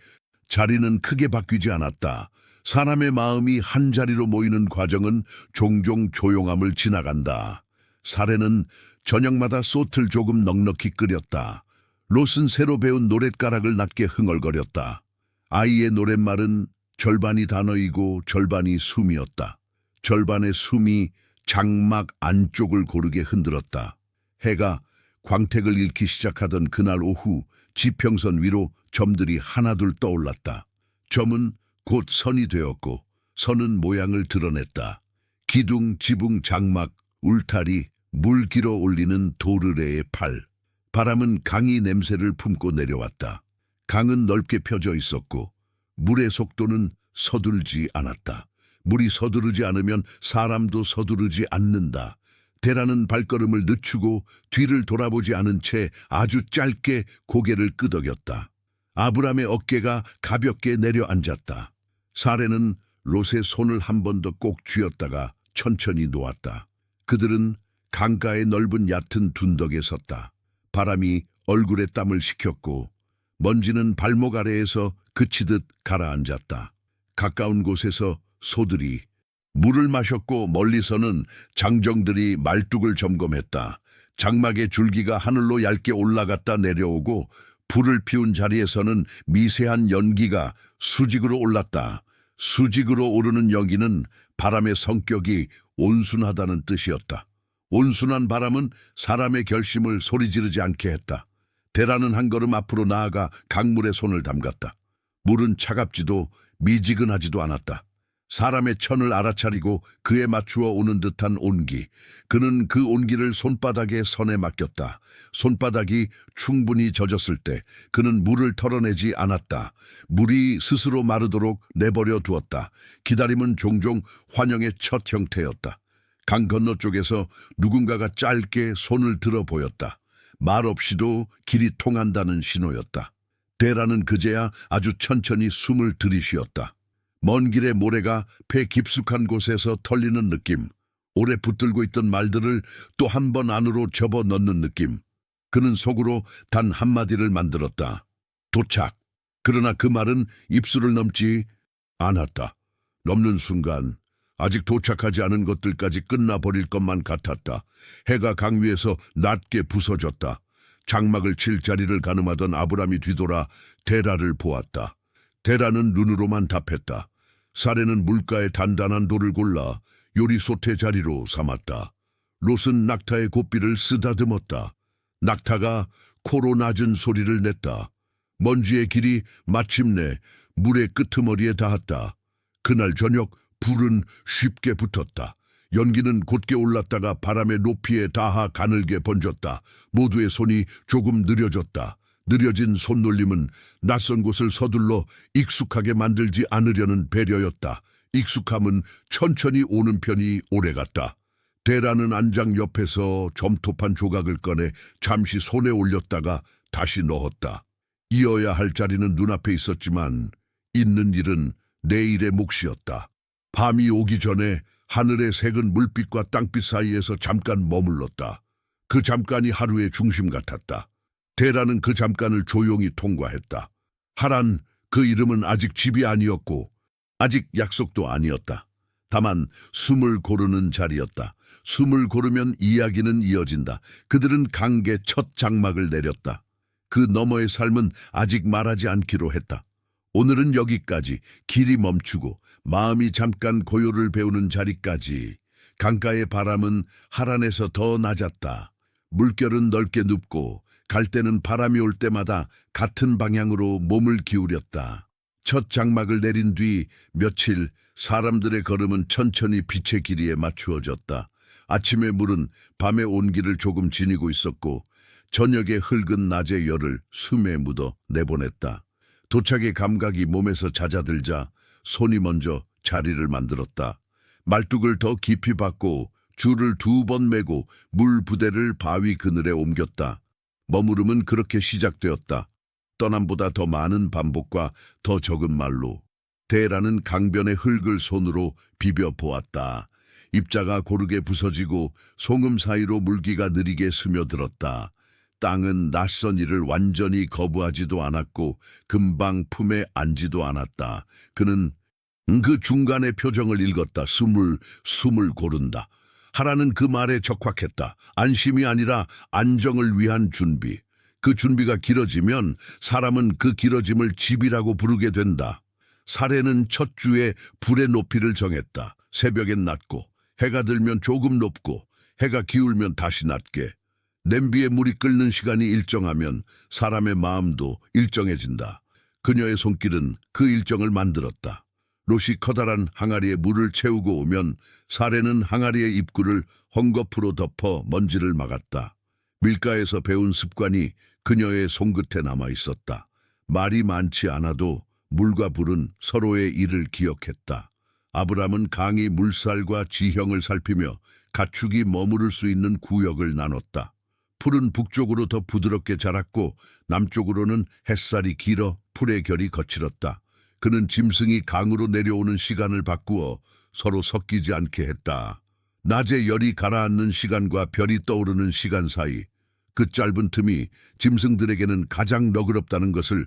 자리는 크게 바뀌지 않았다. 사람의 마음이 한 자리로 모이는 과정은 종종 조용함을 지나간다. 사례는 저녁마다 솥을 조금 넉넉히 끓였다. 롯은 새로 배운 노랫가락을 낮게 흥얼거렸다. 아이의 노랫말은 절반이 단어이고 절반이 숨이었다. 절반의 숨이 장막 안쪽을 고르게 흔들었다. 해가 광택을 잃기 시작하던 그날 오후 지평선 위로 점들이 하나둘 떠올랐다. 점은 곧 선이 되었고 선은 모양을 드러냈다. 기둥, 지붕, 장막, 울타리, 물 길어 올리는 도르래의 팔. 바람은 강이 냄새를 품고 내려왔다. 강은 넓게 펴져 있었고 물의 속도는 서두르지 않았다. 물이 서두르지 않으면 사람도 서두르지 않는다. 대라는 발걸음을 늦추고 뒤를 돌아보지 않은 채 아주 짧게 고개를 끄덕였다. 아브람의 어깨가 가볍게 내려앉았다. 사례는 롯의 손을 한 번 더 꼭 쥐었다가 천천히 놓았다. 그들은 강가의 넓은 얕은 둔덕에 섰다. 바람이 얼굴에 땀을 식혔고 먼지는 발목 아래에서 그치듯 가라앉았다. 가까운 곳에서 소들이 물을 마셨고 멀리서는 장정들이 말뚝을 점검했다. 장막의 줄기가 하늘로 얇게 올라갔다 내려오고 불을 피운 자리에서는 미세한 연기가 수직으로 올랐다. 수직으로 오르는 연기는 바람의 성격이 온순하다는 뜻이었다. 온순한 바람은 사람의 결심을 소리 지르지 않게 했다. 대라는 한 걸음 앞으로 나아가 강물에 손을 담갔다. 물은 차갑지도 미지근하지도 않았다. 사람의 천을 알아차리고 그에 맞추어 오는 듯한 온기. 그는 그 온기를 손바닥의 선에 맡겼다. 손바닥이 충분히 젖었을 때 그는 물을 털어내지 않았다. 물이 스스로 마르도록 내버려 두었다. 기다림은 종종 환영의 첫 형태였다. 강 건너쪽에서 누군가가 짧게 손을 들어 보였다. 말 없이도 길이 통한다는 신호였다. 대라는 그제야 아주 천천히 숨을 들이쉬었다. 먼 길의 모래가 배 깊숙한 곳에서 털리는 느낌, 오래 붙들고 있던 말들을 또 한 번 안으로 접어 넣는 느낌. 그는 속으로 단 한마디를 만들었다. 도착. 그러나 그 말은 입술을 넘지 않았다. 넘는 순간 아직 도착하지 않은 것들까지 끝나버릴 것만 같았다. 해가 강 위에서 낮게 부서졌다. 장막을 칠 자리를 가늠하던 아브람이 뒤돌아 데라를 보았다. 데라는 눈으로만 답했다. 사례는 물가에 단단한 돌을 골라 요리솥의 자리로 삼았다. 롯은 낙타의 고삐를 쓰다듬었다. 낙타가 코로 낮은 소리를 냈다. 먼지의 길이 마침내 물의 끄트머리에 닿았다. 그날 저녁 불은 쉽게 붙었다. 연기는 곧게 올랐다가 바람의 높이에 닿아 가늘게 번졌다. 모두의 손이 조금 느려졌다. 느려진 손놀림은 낯선 곳을 서둘러 익숙하게 만들지 않으려는 배려였다. 익숙함은 천천히 오는 편이 오래갔다. 대라는 안장 옆에서 점토판 조각을 꺼내 잠시 손에 올렸다가 다시 넣었다. 이어야 할 자리는 눈앞에 있었지만 있는 일은 내일의 몫이었다. 밤이 오기 전에 하늘의 색은 물빛과 땅빛 사이에서 잠깐 머물렀다. 그 잠깐이 하루의 중심 같았다. 대라는 그 잠깐을 조용히 통과했다. 하란, 그 이름은 아직 집이 아니었고 아직 약속도 아니었다. 다만 숨을 고르는 자리였다. 숨을 고르면 이야기는 이어진다. 그들은 강계 첫 장막을 내렸다. 그 너머의 삶은 아직 말하지 않기로 했다. 오늘은 여기까지. 길이 멈추고 마음이 잠깐 고요를 배우는 자리까지. 강가의 바람은 하란에서 더 낮았다. 물결은 넓게 눕고 갈대는 바람이 올 때마다 같은 방향으로 몸을 기울였다. 첫 장막을 내린 뒤 며칠 사람들의 걸음은 천천히 빛의 길이에 맞추어졌다. 아침의 물은 밤의 온기를 조금 지니고 있었고 저녁의 흙은 낮의 열을 숨에 묻어 내보냈다. 도착의 감각이 몸에서 잦아들자 손이 먼저 자리를 만들었다. 말뚝을 더 깊이 박고 줄을 2번 매고 물 부대를 바위 그늘에 옮겼다. 머무름은 그렇게 시작되었다. 떠남보다 더 많은 반복과 더 적은 말로. 대라는 강변의 흙을 손으로 비벼 보았다. 입자가 고르게 부서지고 송음 사이로 물기가 느리게 스며들었다. 땅은 낯선 일을 완전히 거부하지도 않았고 금방 품에 안지도 않았다. 그는 그 중간의 표정을 읽었다. 숨을 고른다. 하라는 그 말에 적확했다. 안심이 아니라 안정을 위한 준비. 그 준비가 길어지면 사람은 그 길어짐을 집이라고 부르게 된다. 사례는 첫 주에 불의 높이를 정했다. 새벽엔 낮고 해가 들면 조금 높고 해가 기울면 다시 낮게. 냄비에 물이 끓는 시간이 일정하면 사람의 마음도 일정해진다. 그녀의 손길은 그 일정을 만들었다. 롯이 커다란 항아리에 물을 채우고 오면 사례는 항아리의 입구를 헝겊으로 덮어 먼지를 막았다. 밀가에서 배운 습관이 그녀의 손끝에 남아 있었다. 말이 많지 않아도 물과 불은 서로의 일을 기억했다. 아브람은 강이 물살과 지형을 살피며 가축이 머무를 수 있는 구역을 나눴다. 풀은 북쪽으로 더 부드럽게 자랐고 남쪽으로는 햇살이 길어 풀의 결이 거칠었다. 그는 짐승이 강으로 내려오는 시간을 바꾸어 서로 섞이지 않게 했다. 낮에 열이 가라앉는 시간과 별이 떠오르는 시간 사이, 그 짧은 틈이 짐승들에게는 가장 너그럽다는 것을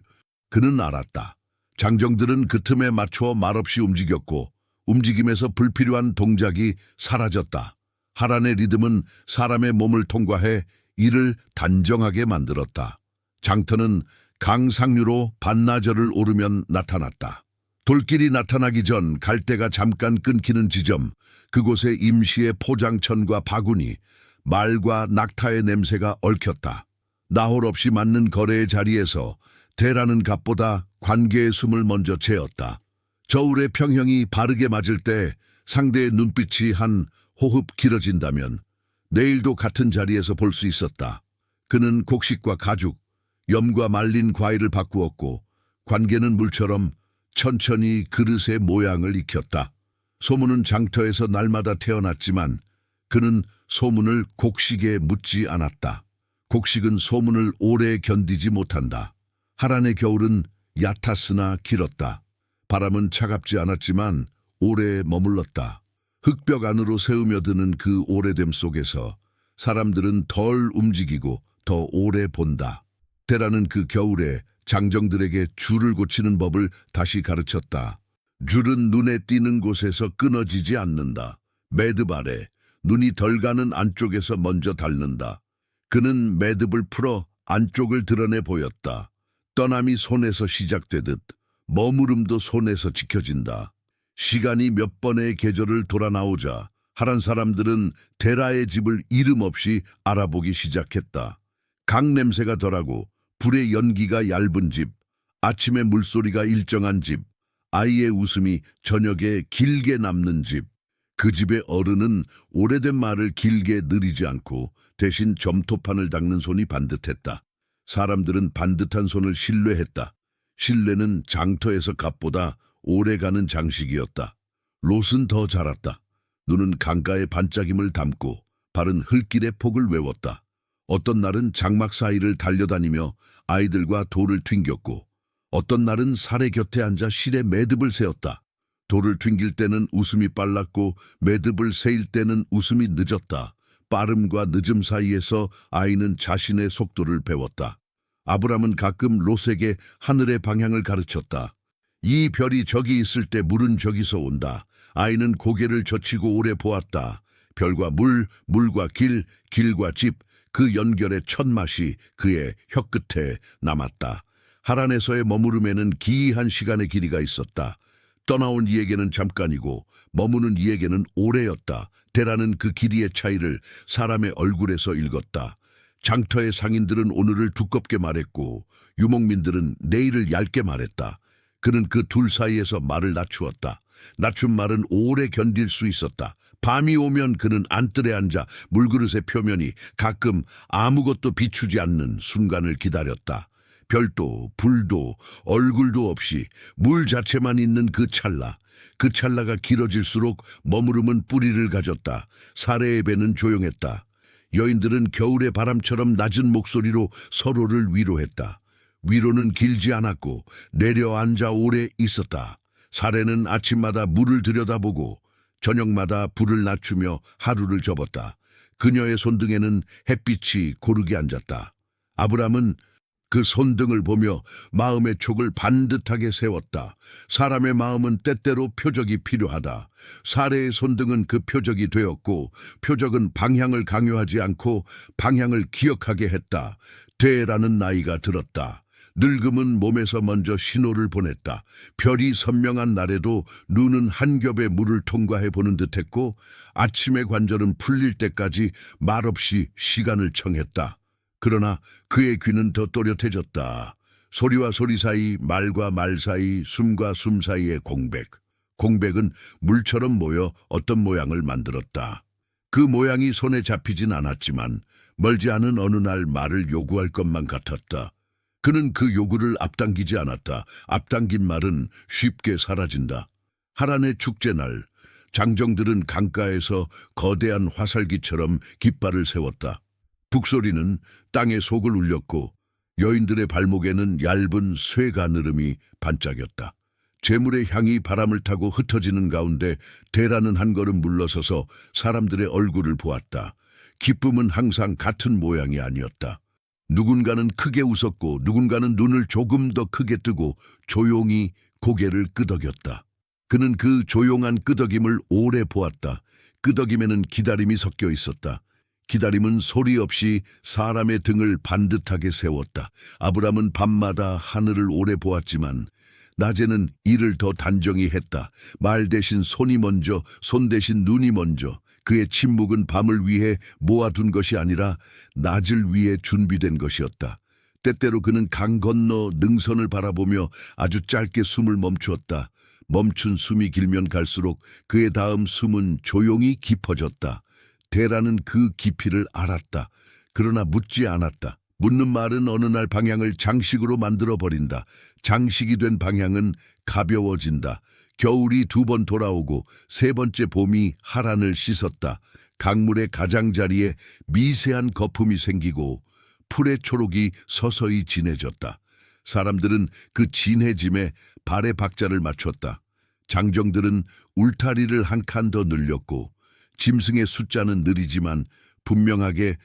그는 알았다. 장정들은 그 틈에 맞춰 말없이 움직였고 움직임에서 불필요한 동작이 사라졌다. 하란의 리듬은 사람의 몸을 통과해 이를 단정하게 만들었다. 장터는 강 상류로 반나절을 오르면 나타났다. 돌길이 나타나기 전 갈대가 잠깐 끊기는 지점, 그곳에 임시의 포장천과 바구니, 말과 낙타의 냄새가 얽혔다. 나홀 없이 맞는 거래의 자리에서 대라는 값보다 관계의 숨을 먼저 재었다. 저울의 평형이 바르게 맞을 때 상대의 눈빛이 한 호흡 길어진다면 내일도 같은 자리에서 볼 수 있었다. 그는 곡식과 가죽, 염과 말린 과일을 바꾸었고 관계는 물처럼 천천히 그릇의 모양을 익혔다. 소문은 장터에서 날마다 태어났지만 그는 소문을 곡식에 묻지 않았다. 곡식은 소문을 오래 견디지 못한다. 하란의 겨울은 얕았으나 길었다. 바람은 차갑지 않았지만 오래 머물렀다. 흙벽 안으로 새으며드는 그 오래됨 속에서 사람들은 덜 움직이고 더 오래 본다. 대라는 그 겨울에 장정들에게 줄을 고치는 법을 다시 가르쳤다. 줄은 눈에 띄는 곳에서 끊어지지 않는다. 매듭 아래, 눈이 덜 가는 안쪽에서 먼저 닳는다. 그는 매듭을 풀어 안쪽을 드러내 보였다. 떠남이 손에서 시작되듯 머무름도 손에서 지켜진다. 시간이 몇 번의 계절을 돌아 나오자 하란 사람들은 데라의 집을 이름 없이 알아보기 시작했다. 강 냄새가 덜하고 불의 연기가 얇은 집, 아침의 물소리가 일정한 집, 아이의 웃음이 저녁에 길게 남는 집. 그 집의 어른은 오래된 말을 길게 느리지 않고 대신 점토판을 닦는 손이 반듯했다. 사람들은 반듯한 손을 신뢰했다. 신뢰는 장터에서 값보다 오래가는 장식이었다. 롯은 더 자랐다. 눈은 강가의 반짝임을 담고 발은 흙길의 폭을 외웠다. 어떤 날은 장막 사이를 달려다니며 아이들과 돌을 튕겼고 어떤 날은 사례 곁에 앉아 실에 매듭을 세웠다. 돌을 튕길 때는 웃음이 빨랐고 매듭을 세일 때는 웃음이 늦었다. 빠름과 늦음 사이에서 아이는 자신의 속도를 배웠다. 아브람은 가끔 롯에게 하늘의 방향을 가르쳤다. 이 별이 저기 있을 때 물은 저기서 온다. 아이는 고개를 젖히고 오래 보았다. 별과 물, 물과 길, 길과 집, 그 연결의 첫 맛이 그의 혀끝에 남았다. 하란에서의 머무름에는 기이한 시간의 길이가 있었다. 떠나온 이에게는 잠깐이고 머무는 이에게는 오래였다. 데라는 그 길이의 차이를 사람의 얼굴에서 읽었다. 장터의 상인들은 오늘을 두껍게 말했고 유목민들은 내일을 얇게 말했다. 그는 그 둘 사이에서 말을 낮추었다. 낮춘 말은 오래 견딜 수 있었다. 밤이 오면 그는 안뜰에 앉아 물그릇의 표면이 가끔 아무것도 비추지 않는 순간을 기다렸다. 별도 불도 얼굴도 없이 물 자체만 있는 그 찰나. 그 찰나가 길어질수록 머무름은 뿌리를 가졌다. 사래의 배는 조용했다. 여인들은 겨울의 바람처럼 낮은 목소리로 서로를 위로했다. 위로는 길지 않았고 내려앉아 오래 있었다. 사래는 아침마다 물을 들여다보고 저녁마다 불을 낮추며 하루를 접었다. 그녀의 손등에는 햇빛이 고르게 앉았다. 아브람은 그 손등을 보며 마음의 촉을 반듯하게 세웠다. 사람의 마음은 때때로 표적이 필요하다. 사래의 손등은 그 표적이 되었고 표적은 방향을 강요하지 않고 방향을 기억하게 했다. 대라는 나이가 들었다. 늙음은 몸에서 먼저 신호를 보냈다. 별이 선명한 날에도 눈은 한 겹의 물을 통과해 보는 듯했고 아침의 관절은 풀릴 때까지 말없이 시간을 청했다. 그러나 그의 귀는 더 또렷해졌다. 소리와 소리 사이, 말과 말 사이, 숨과 숨 사이의 공백. 공백은 물처럼 모여 어떤 모양을 만들었다. 그 모양이 손에 잡히진 않았지만 멀지 않은 어느 날 말을 요구할 것만 같았다. 그는 그 요구를 앞당기지 않았다. 앞당긴 말은 쉽게 사라진다. 하란의 축제날, 장정들은 강가에서 거대한 화살기처럼 깃발을 세웠다. 북소리는 땅에 속을 울렸고 여인들의 발목에는 얇은 쇠가느름이 반짝였다. 재물의 향이 바람을 타고 흩어지는 가운데 대라는 한 걸음 물러서서 사람들의 얼굴을 보았다. 기쁨은 항상 같은 모양이 아니었다. 누군가는 크게 웃었고 누군가는 눈을 조금 더 크게 뜨고 조용히 고개를 끄덕였다. 그는 그 조용한 끄덕임을 오래 보았다. 끄덕임에는 기다림이 섞여 있었다. 기다림은 소리 없이 사람의 등을 반듯하게 세웠다. 아브람은 밤마다 하늘을 오래 보았지만 낮에는 일을 더 단정히 했다. 말 대신 손이 먼저, 손 대신 눈이 먼저. 그의 침묵은 밤을 위해 모아둔 것이 아니라 낮을 위해 준비된 것이었다. 때때로 그는 강 건너 능선을 바라보며 아주 짧게 숨을 멈추었다. 멈춘 숨이 길면 갈수록 그의 다음 숨은 조용히 깊어졌다. 대라는 그 깊이를 알았다. 그러나 묻지 않았다. 묻는 말은 어느 날 방향을 장식으로 만들어버린다. 장식이 된 방향은 가벼워진다. 겨울이 두 번 돌아오고 세 번째 봄이 하란을 씻었다. 강물의 가장자리에 미세한 거품이 생기고 풀의 초록이 서서히 진해졌다. 사람들은 그 진해짐에 발의 박자를 맞췄다. 장정들은 울타리를 한 칸 더 늘렸고 짐승의 숫자는 느리지만 분명하게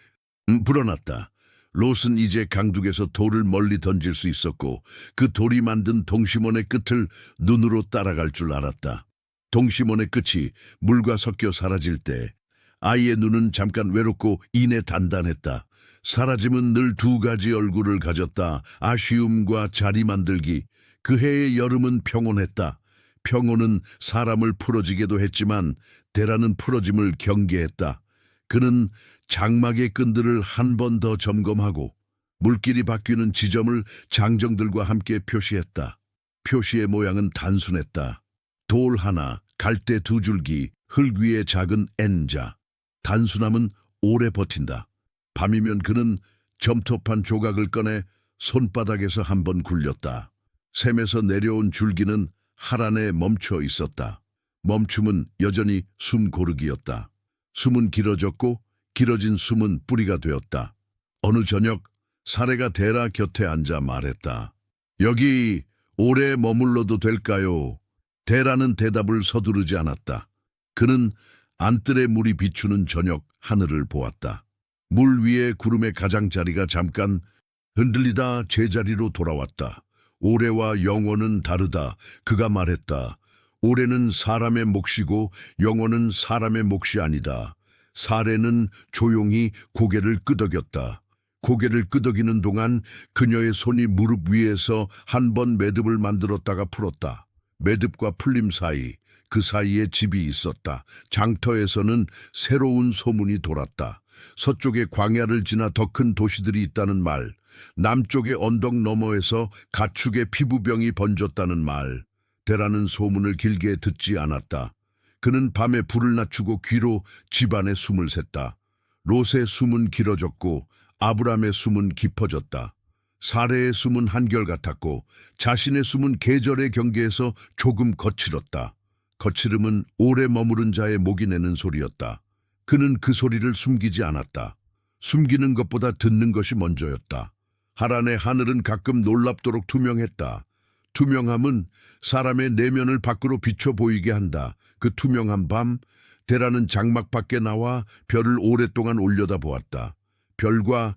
불어났다. 롯은 이제 강둑에서 돌을 멀리 던질 수 있었고 그 돌이 만든 동시몬의 끝을 눈으로 따라갈 줄 알았다. 동시몬의 끝이 물과 섞여 사라질 때 아이의 눈은 잠깐 외롭고 이내 단단했다. 사라짐은 늘 두 가지 얼굴을 가졌다. 아쉬움과 자리 만들기. 그 해의 여름은 평온했다. 평온은 사람을 풀어지게도 했지만 대라는 풀어짐을 경계했다. 그는 장막의 끈들을 한 번 더 점검하고 물길이 바뀌는 지점을 장정들과 함께 표시했다. 표시의 모양은 단순했다. 돌 하나, 갈대 두 줄기, 흙 위에 작은 N자. 단순함은 오래 버틴다. 밤이면 그는 점토판 조각을 꺼내 손바닥에서 한 번 굴렸다. 샘에서 내려온 줄기는 하란에 멈춰 있었다. 멈춤은 여전히 숨 고르기였다. 숨은 길어졌고 길어진 숨은 뿌리가 되었다. 어느 저녁 사례가 대라 곁에 앉아 말했다. 여기 오래 머물러도 될까요? 대라는 대답을 서두르지 않았다. 그는 안뜰에 물이 비추는 저녁 하늘을 보았다. 물 위에 구름의 가장자리가 잠깐 흔들리다 제자리로 돌아왔다. 오래와 영원은 다르다. 그가 말했다. 오래는 사람의 몫이고 영원은 사람의 몫이 아니다. 사례는 조용히 고개를 끄덕였다. 고개를 끄덕이는 동안 그녀의 손이 무릎 위에서 한 번 매듭을 만들었다가 풀었다. 매듭과 풀림 사이, 그 사이에 집이 있었다. 장터에서는 새로운 소문이 돌았다. 서쪽에 광야를 지나 더 큰 도시들이 있다는 말, 남쪽의 언덕 너머에서 가축의 피부병이 번졌다는 말, 대라는 소문을 길게 듣지 않았다. 그는 밤에 불을 낮추고 귀로 집안의 숨을 샜다. 롯의 숨은 길어졌고 아브람의 숨은 깊어졌다. 사레의 숨은 한결같았고 자신의 숨은 계절의 경계에서 조금 거칠었다. 거칠음은 오래 머무른 자의 목이 내는 소리였다. 그는 그 소리를 숨기지 않았다. 숨기는 것보다 듣는 것이 먼저였다. 하란의 하늘은 가끔 놀랍도록 투명했다. 투명함은 사람의 내면을 밖으로 비춰 보이게 한다. 그 투명한 밤, 데라는 장막 밖에 나와 별을 오랫동안 올려다보았다. 별과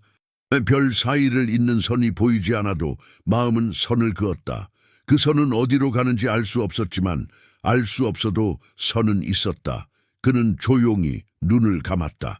별 사이를 잇는 선이 보이지 않아도 마음은 선을 그었다. 그 선은 어디로 가는지 알 수 없었지만 알 수 없어도 선은 있었다. 그는 조용히 눈을 감았다.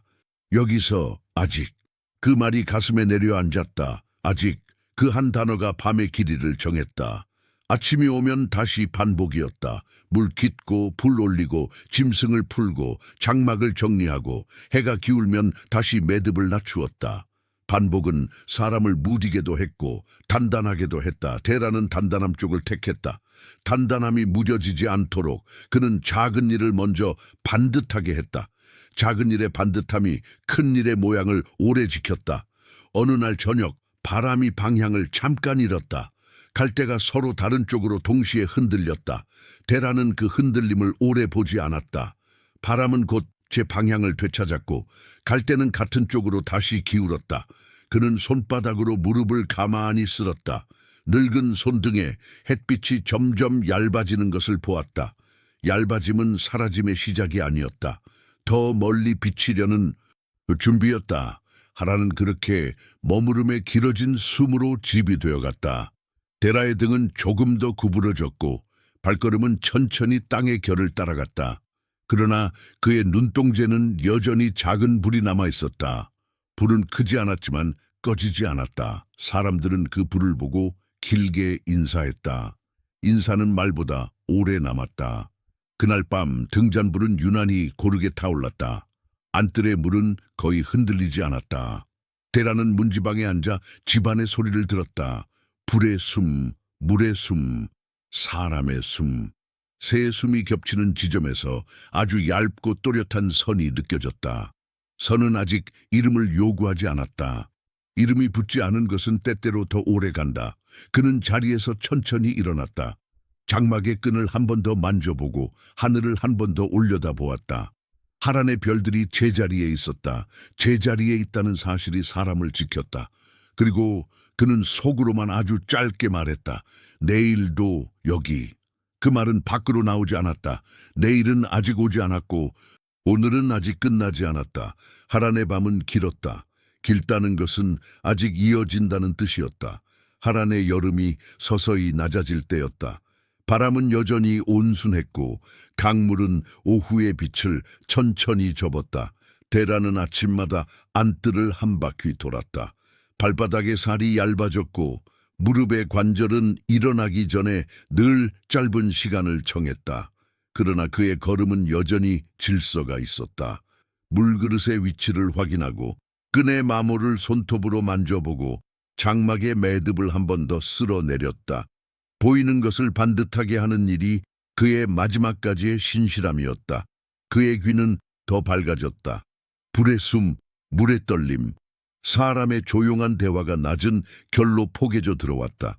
여기서 아직, 그 말이 가슴에 내려앉았다. 아직, 그 한 단어가 밤의 길이를 정했다. 아침이 오면 다시 반복이었다. 물 깃고 불 올리고 짐승을 풀고 장막을 정리하고 해가 기울면 다시 매듭을 낮추었다. 반복은 사람을 무디게도 했고 단단하게도 했다. 데라는 단단함 쪽을 택했다. 단단함이 무뎌지지 않도록 그는 작은 일을 먼저 반듯하게 했다. 작은 일의 반듯함이 큰 일의 모양을 오래 지켰다. 어느 날 저녁 바람이 방향을 잠깐 잃었다. 갈대가 서로 다른 쪽으로 동시에 흔들렸다. 데라는 그 흔들림을 오래 보지 않았다. 바람은 곧 제 방향을 되찾았고 갈대는 같은 쪽으로 다시 기울었다. 그는 손바닥으로 무릎을 가만히 쓸었다. 늙은 손등에 햇빛이 점점 얇아지는 것을 보았다. 얇아짐은 사라짐의 시작이 아니었다. 더 멀리 비치려는 준비였다. 하라는 그렇게 머무름에 길어진 숨으로 집이 되어갔다. 데라의 등은 조금 더 구부러졌고 발걸음은 천천히 땅의 결을 따라갔다. 그러나 그의 눈동자는 여전히 작은 불이 남아있었다. 불은 크지 않았지만 꺼지지 않았다. 사람들은 그 불을 보고 길게 인사했다. 인사는 말보다 오래 남았다. 그날 밤 등잔불은 유난히 고르게 타올랐다. 안뜰의 물은 거의 흔들리지 않았다. 데라는 문지방에 앉아 집안의 소리를 들었다. 불의 숨, 물의 숨, 사람의 숨. 새 숨이 겹치는 지점에서 아주 얇고 또렷한 선이 느껴졌다. 선은 아직 이름을 요구하지 않았다. 이름이 붙지 않은 것은 때때로 더 오래 간다. 그는 자리에서 천천히 일어났다. 장막의 끈을 한 번 더 만져보고 하늘을 한 번 더 올려다보았다. 하란의 별들이 제자리에 있었다. 제자리에 있다는 사실이 사람을 지켰다. 그리고 그는 속으로만 아주 짧게 말했다. 내일도 여기. 그 말은 밖으로 나오지 않았다. 내일은 아직 오지 않았고 오늘은 아직 끝나지 않았다. 하란의 밤은 길었다. 길다는 것은 아직 이어진다는 뜻이었다. 하란의 여름이 서서히 낮아질 때였다. 바람은 여전히 온순했고 강물은 오후의 빛을 천천히 접었다. 데라는 아침마다 안뜰을 한 바퀴 돌았다. 발바닥의 살이 얇아졌고 무릎의 관절은 일어나기 전에 늘 짧은 시간을 정했다. 그러나 그의 걸음은 여전히 질서가 있었다. 물그릇의 위치를 확인하고 끈의 마모를 손톱으로 만져보고 장막의 매듭을 한 번 더 쓸어내렸다. 보이는 것을 반듯하게 하는 일이 그의 마지막까지의 신실함이었다. 그의 귀는 더 밝아졌다. 불의 숨, 물의 떨림, 사람의 조용한 대화가 낮은 결로 포개져 들어왔다.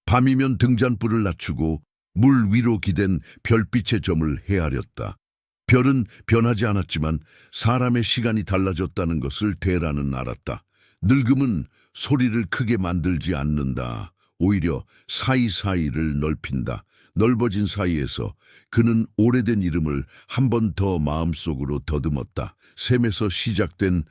밤이면 등잔불을 낮추고 물 위로 기댄 별빛의 점을 헤아렸다. 별은 변하지 않았지만 사람의 시간이 달라졌다는 것을 데라는 알았다. 늙음은 소리를 크게 만들지 않는다. 오히려 사이사이를 넓힌다. 넓어진 사이에서 그는 오래된 이름을 한 번 더 마음속으로 더듬었다. 샘에서 시작된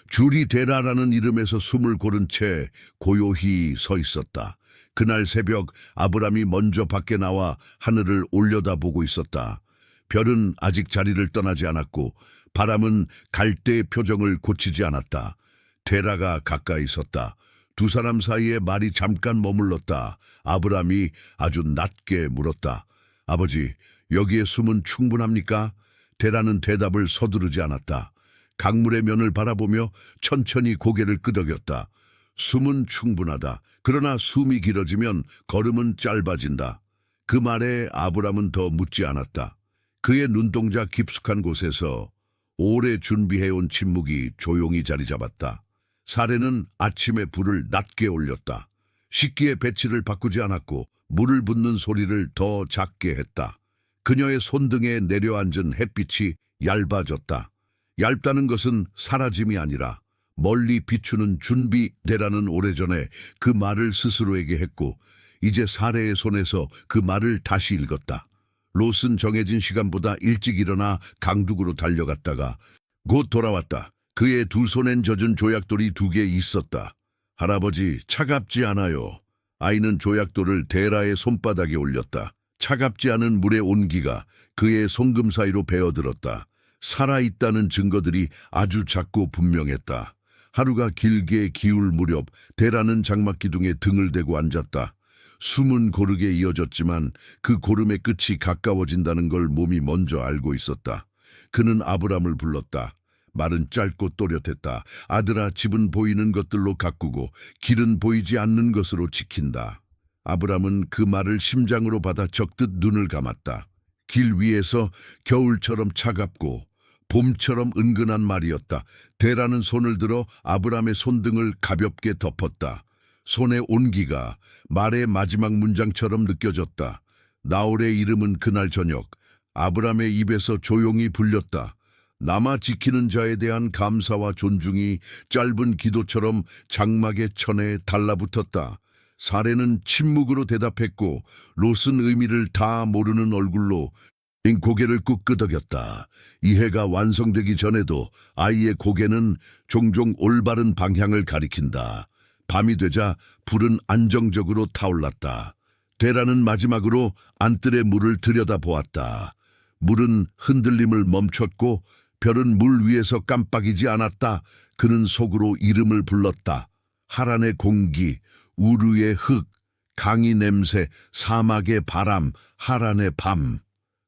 줄이 데라라는 이름에서 숨을 고른 채 고요히 서 있었다. 그날 새벽 아브람이 먼저 밖에 나와 하늘을 올려다보고 있었다. 별은 아직 자리를 떠나지 않았고 바람은 갈대의 표정을 고치지 않았다. 데라가 가까이 섰다. 두 사람 사이에 말이 잠깐 머물렀다. 아브람이 아주 낮게 물었다. 아버지, 여기에 숨은 충분합니까? 데라는 대답을 서두르지 않았다. 강물의 면을 바라보며 천천히 고개를 끄덕였다. 숨은 충분하다. 그러나 숨이 길어지면 걸음은 짧아진다. 그 말에 아브람은 더 묻지 않았다. 그의 눈동자 깊숙한 곳에서 오래 준비해온 침묵이 조용히 자리 잡았다. 사례는 아침에 불을 낮게 올렸다. 식기의 배치를 바꾸지 않았고 물을 붓는 소리를 더 작게 했다. 그녀의 손등에 내려앉은 햇빛이 얇아졌다. 얇다는 것은 사라짐이 아니라 멀리 비추는 준비되라는 오래전에 그 말을 스스로에게 했고 이제 사례의 손에서 그 말을 다시 읽었다. 롯은 정해진 시간보다 일찍 일어나 강둑으로 달려갔다가 곧 돌아왔다. 그의 두 손엔 젖은 조약돌이 2개 있었다. 할아버지, 차갑지 않아요. 아이는 조약돌을 데라의 손바닥에 올렸다. 차갑지 않은 물의 온기가 그의 송금 사이로 배어들었다. 살아있다는 증거들이 아주 작고 분명했다. 하루가 길게 기울 무렵 데라는 장막 기둥에 등을 대고 앉았다. 숨은 고르게 이어졌지만 그 고름의 끝이 가까워진다는 걸 몸이 먼저 알고 있었다. 그는 아브람을 불렀다. 말은 짧고 또렷했다. 아들아, 집은 보이는 것들로 가꾸고 길은 보이지 않는 것으로 지킨다. 아브람은 그 말을 심장으로 받아 적듯 눈을 감았다. 길 위에서 겨울처럼 차갑고 봄처럼 은근한 말이었다. 데라는 손을 들어 아브람의 손등을 가볍게 덮었다. 손의 온기가 말의 마지막 문장처럼 느껴졌다. 나홀의 이름은 그날 저녁 아브람의 입에서 조용히 불렸다. 남아 지키는 자에 대한 감사와 존중이 짧은 기도처럼 장막의 천에 달라붙었다. 사례는 침묵으로 대답했고 롯은 의미를 다 모르는 얼굴로 고개를 꾹 끄덕였다. 이해가 완성되기 전에도 아이의 고개는 종종 올바른 방향을 가리킨다. 밤이 되자 불은 안정적으로 타올랐다. 데라는 마지막으로 안뜰의 물을 들여다보았다. 물은 흔들림을 멈췄고 별은 물 위에서 깜빡이지 않았다. 그는 속으로 이름을 불렀다. 하란의 공기, 우르의 흙, 강의 냄새, 사막의 바람, 하란의 밤.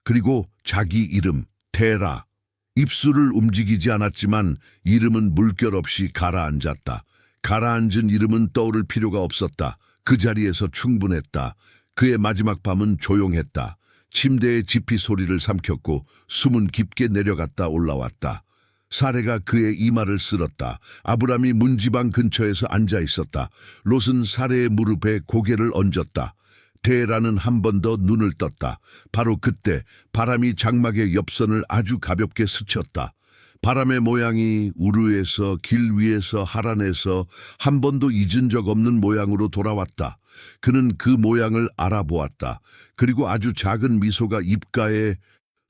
그리고 자기 이름, 데라. 입술을 움직이지 않았지만 이름은 물결 없이 가라앉았다. 가라앉은 이름은 떠오를 필요가 없었다. 그 자리에서 충분했다. 그의 마지막 밤은 조용했다. 침대의 지피 소리를 삼켰고 숨은 깊게 내려갔다 올라왔다. 사례가 그의 이마를 쓸었다. 아브람이 문지방 근처에서 앉아 있었다. 롯은 사례의 무릎에 고개를 얹었다. 데라는 한 번 더 눈을 떴다. 바로 그때 바람이 장막의 옆선을 아주 가볍게 스쳤다. 바람의 모양이 우르에서 길 위에서 하란에서 한 번도 잊은 적 없는 모양으로 돌아왔다. 그는 그 모양을 알아보았다. 그리고 아주 작은 미소가 입가에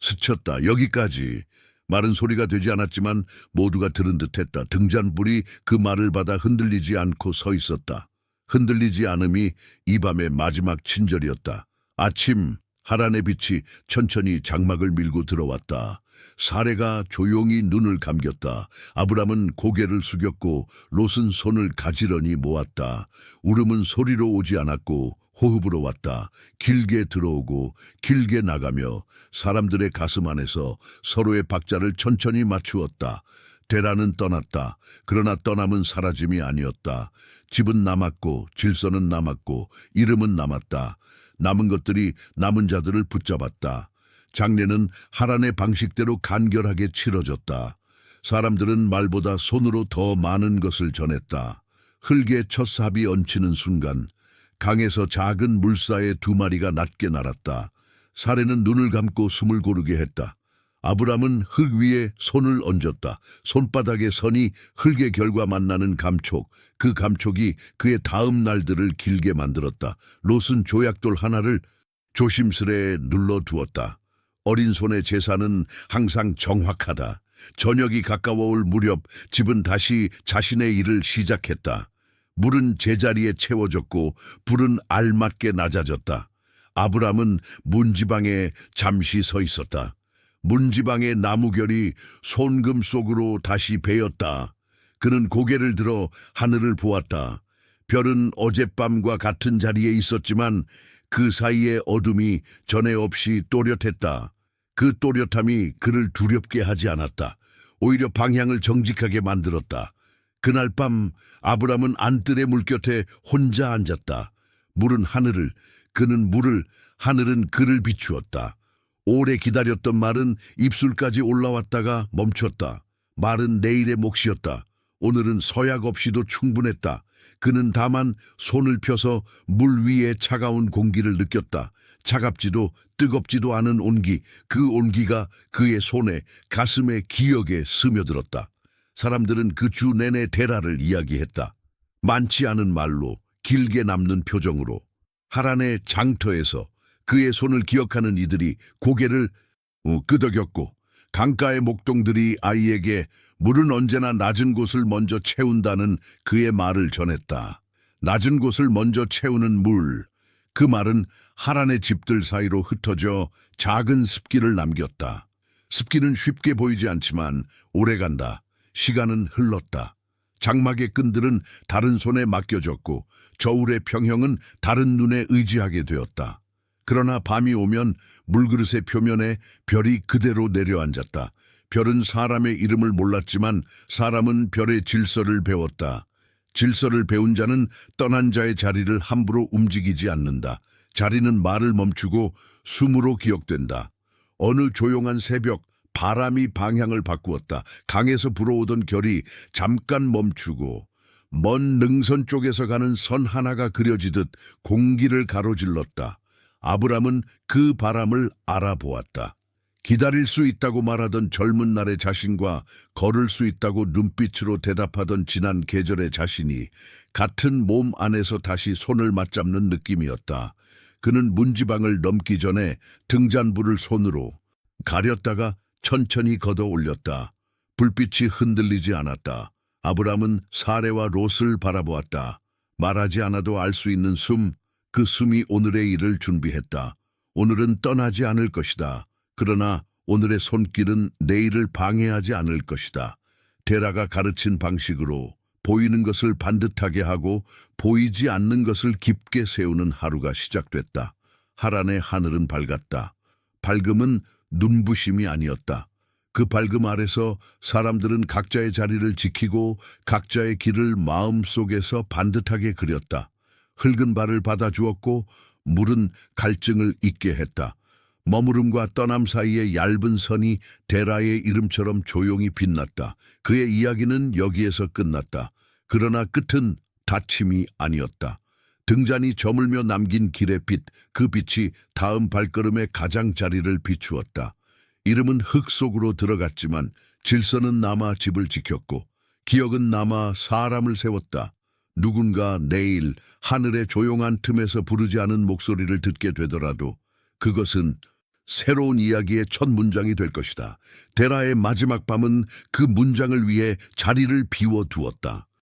스쳤다. 여기까지. 말은 소리가 되지 않았지만 모두가 들은 듯했다. 등잔불이 그 말을 받아 흔들리지 않고 서 있었다. 흔들리지 않음이 이 밤의 마지막 친절이었다. 아침 하란의 빛이 천천히 장막을 밀고 들어왔다. 사례가 조용히 눈을 감겼다. 아브람은 고개를 숙였고 롯은 손을 가지런히 모았다. 울음은 소리로 오지 않았고 호흡으로 왔다. 길게 들어오고 길게 나가며 사람들의 가슴 안에서 서로의 박자를 천천히 맞추었다. 데라는 떠났다. 그러나 떠남은 사라짐이 아니었다. 집은 남았고 질서는 남았고 이름은 남았다. 남은 것들이 남은 자들을 붙잡았다. 장례는 하란의 방식대로 간결하게 치러졌다. 사람들은 말보다 손으로 더 많은 것을 전했다. 흙에 첫 삽이 얹히는 순간 강에서 작은 물사의 2마리가 낮게 날았다. 사례는 눈을 감고 숨을 고르게 했다. 아브람은 흙 위에 손을 얹었다. 손바닥의 선이 흙의 결과 만나는 감촉, 그 감촉이 그의 다음 날들을 길게 만들었다. 롯은 조약돌 하나를 조심스레 눌러두었다. 어린 손의 제사는 항상 정확하다. 저녁이 가까워올 무렵 집은 다시 자신의 일을 시작했다. 물은 제자리에 채워졌고 불은 알맞게 낮아졌다. 아브람은 문지방에 잠시 서 있었다. 문지방의 나무결이 손금 속으로 다시 베었다. 그는 고개를 들어 하늘을 보았다. 별은 어젯밤과 같은 자리에 있었지만 그 사이에 어둠이 전에 없이 또렷했다. 그 또렷함이 그를 두렵게 하지 않았다. 오히려 방향을 정직하게 만들었다. 그날 밤 아브람은 안뜰의 물곁에 혼자 앉았다. 물은 하늘을, 그는 물을, 하늘은 그를 비추었다. 오래 기다렸던 말은 입술까지 올라왔다가 멈췄다. 말은 내일의 몫이었다. 오늘은 서약 없이도 충분했다. 그는 다만 손을 펴서 물 위에 차가운 공기를 느꼈다. 차갑지도 뜨겁지도 않은 온기, 그 온기가 그의 손에, 가슴에, 기억에 스며들었다. 사람들은 그 주 내내 데라를 이야기했다. 많지 않은 말로, 길게 남는 표정으로. 하란의 장터에서 그의 손을 기억하는 이들이 고개를 끄덕였고 강가의 목동들이 아이에게 물은 언제나 낮은 곳을 먼저 채운다는 그의 말을 전했다. 낮은 곳을 먼저 채우는 물. 그 말은 하란의 집들 사이로 흩어져 작은 습기를 남겼다. 습기는 쉽게 보이지 않지만 오래간다. 시간은 흘렀다. 장막의 끈들은 다른 손에 맡겨졌고 저울의 평형은 다른 눈에 의지하게 되었다. 그러나 밤이 오면 물그릇의 표면에 별이 그대로 내려앉았다. 별은 사람의 이름을 몰랐지만 사람은 별의 질서를 배웠다. 질서를 배운 자는 떠난 자의 자리를 함부로 움직이지 않는다. 자리는 말을 멈추고 숨으로 기억된다. 어느 조용한 새벽 바람이 방향을 바꾸었다. 강에서 불어오던 결이 잠깐 멈추고 먼 능선 쪽에서 가는 선 하나가 그려지듯 공기를 가로질렀다. 아브람은 그 바람을 알아보았다. 기다릴 수 있다고 말하던 젊은 날의 자신과 걸을 수 있다고 눈빛으로 대답하던 지난 계절의 자신이 같은 몸 안에서 다시 손을 맞잡는 느낌이었다. 그는 문지방을 넘기 전에 등잔불을 손으로 가렸다가 천천히 걷어 올렸다. 불빛이 흔들리지 않았다. 아브람은 사레와 롯을 바라보았다. 말하지 않아도 알 수 있는 숨, 그 숨이 오늘의 일을 준비했다. 오늘은 떠나지 않을 것이다. 그러나 오늘의 손길은 내일을 방해하지 않을 것이다. 데라가 가르친 방식으로 보이는 것을 반듯하게 하고 보이지 않는 것을 깊게 세우는 하루가 시작됐다. 하란의 하늘은 밝았다. 밝음은 눈부심이 아니었다. 그 밝음 아래서 사람들은 각자의 자리를 지키고 각자의 길을 마음속에서 반듯하게 그렸다. 흙은 발을 받아주었고 물은 갈증을 잊게 했다. 머무름과 떠남 사이의 얇은 선이 데라의 이름처럼 조용히 빛났다. 그의 이야기는 여기에서 끝났다. 그러나 끝은 다침이 아니었다. 등잔이 저물며 남긴 길의 빛, 그 빛이 다음 발걸음의 가장자리를 비추었다. 이름은 흙 속으로 들어갔지만 질서는 남아 집을 지켰고 기억은 남아 사람을 세웠다. 누군가 내일 하늘의 조용한 틈에서 부르지 않은 목소리를 듣게 되더라도 그것은 새로운 이야기의 첫 문장이 될 것이다. 데라의 마지막 밤은 그 문장을 위해 자리를 비워두었다.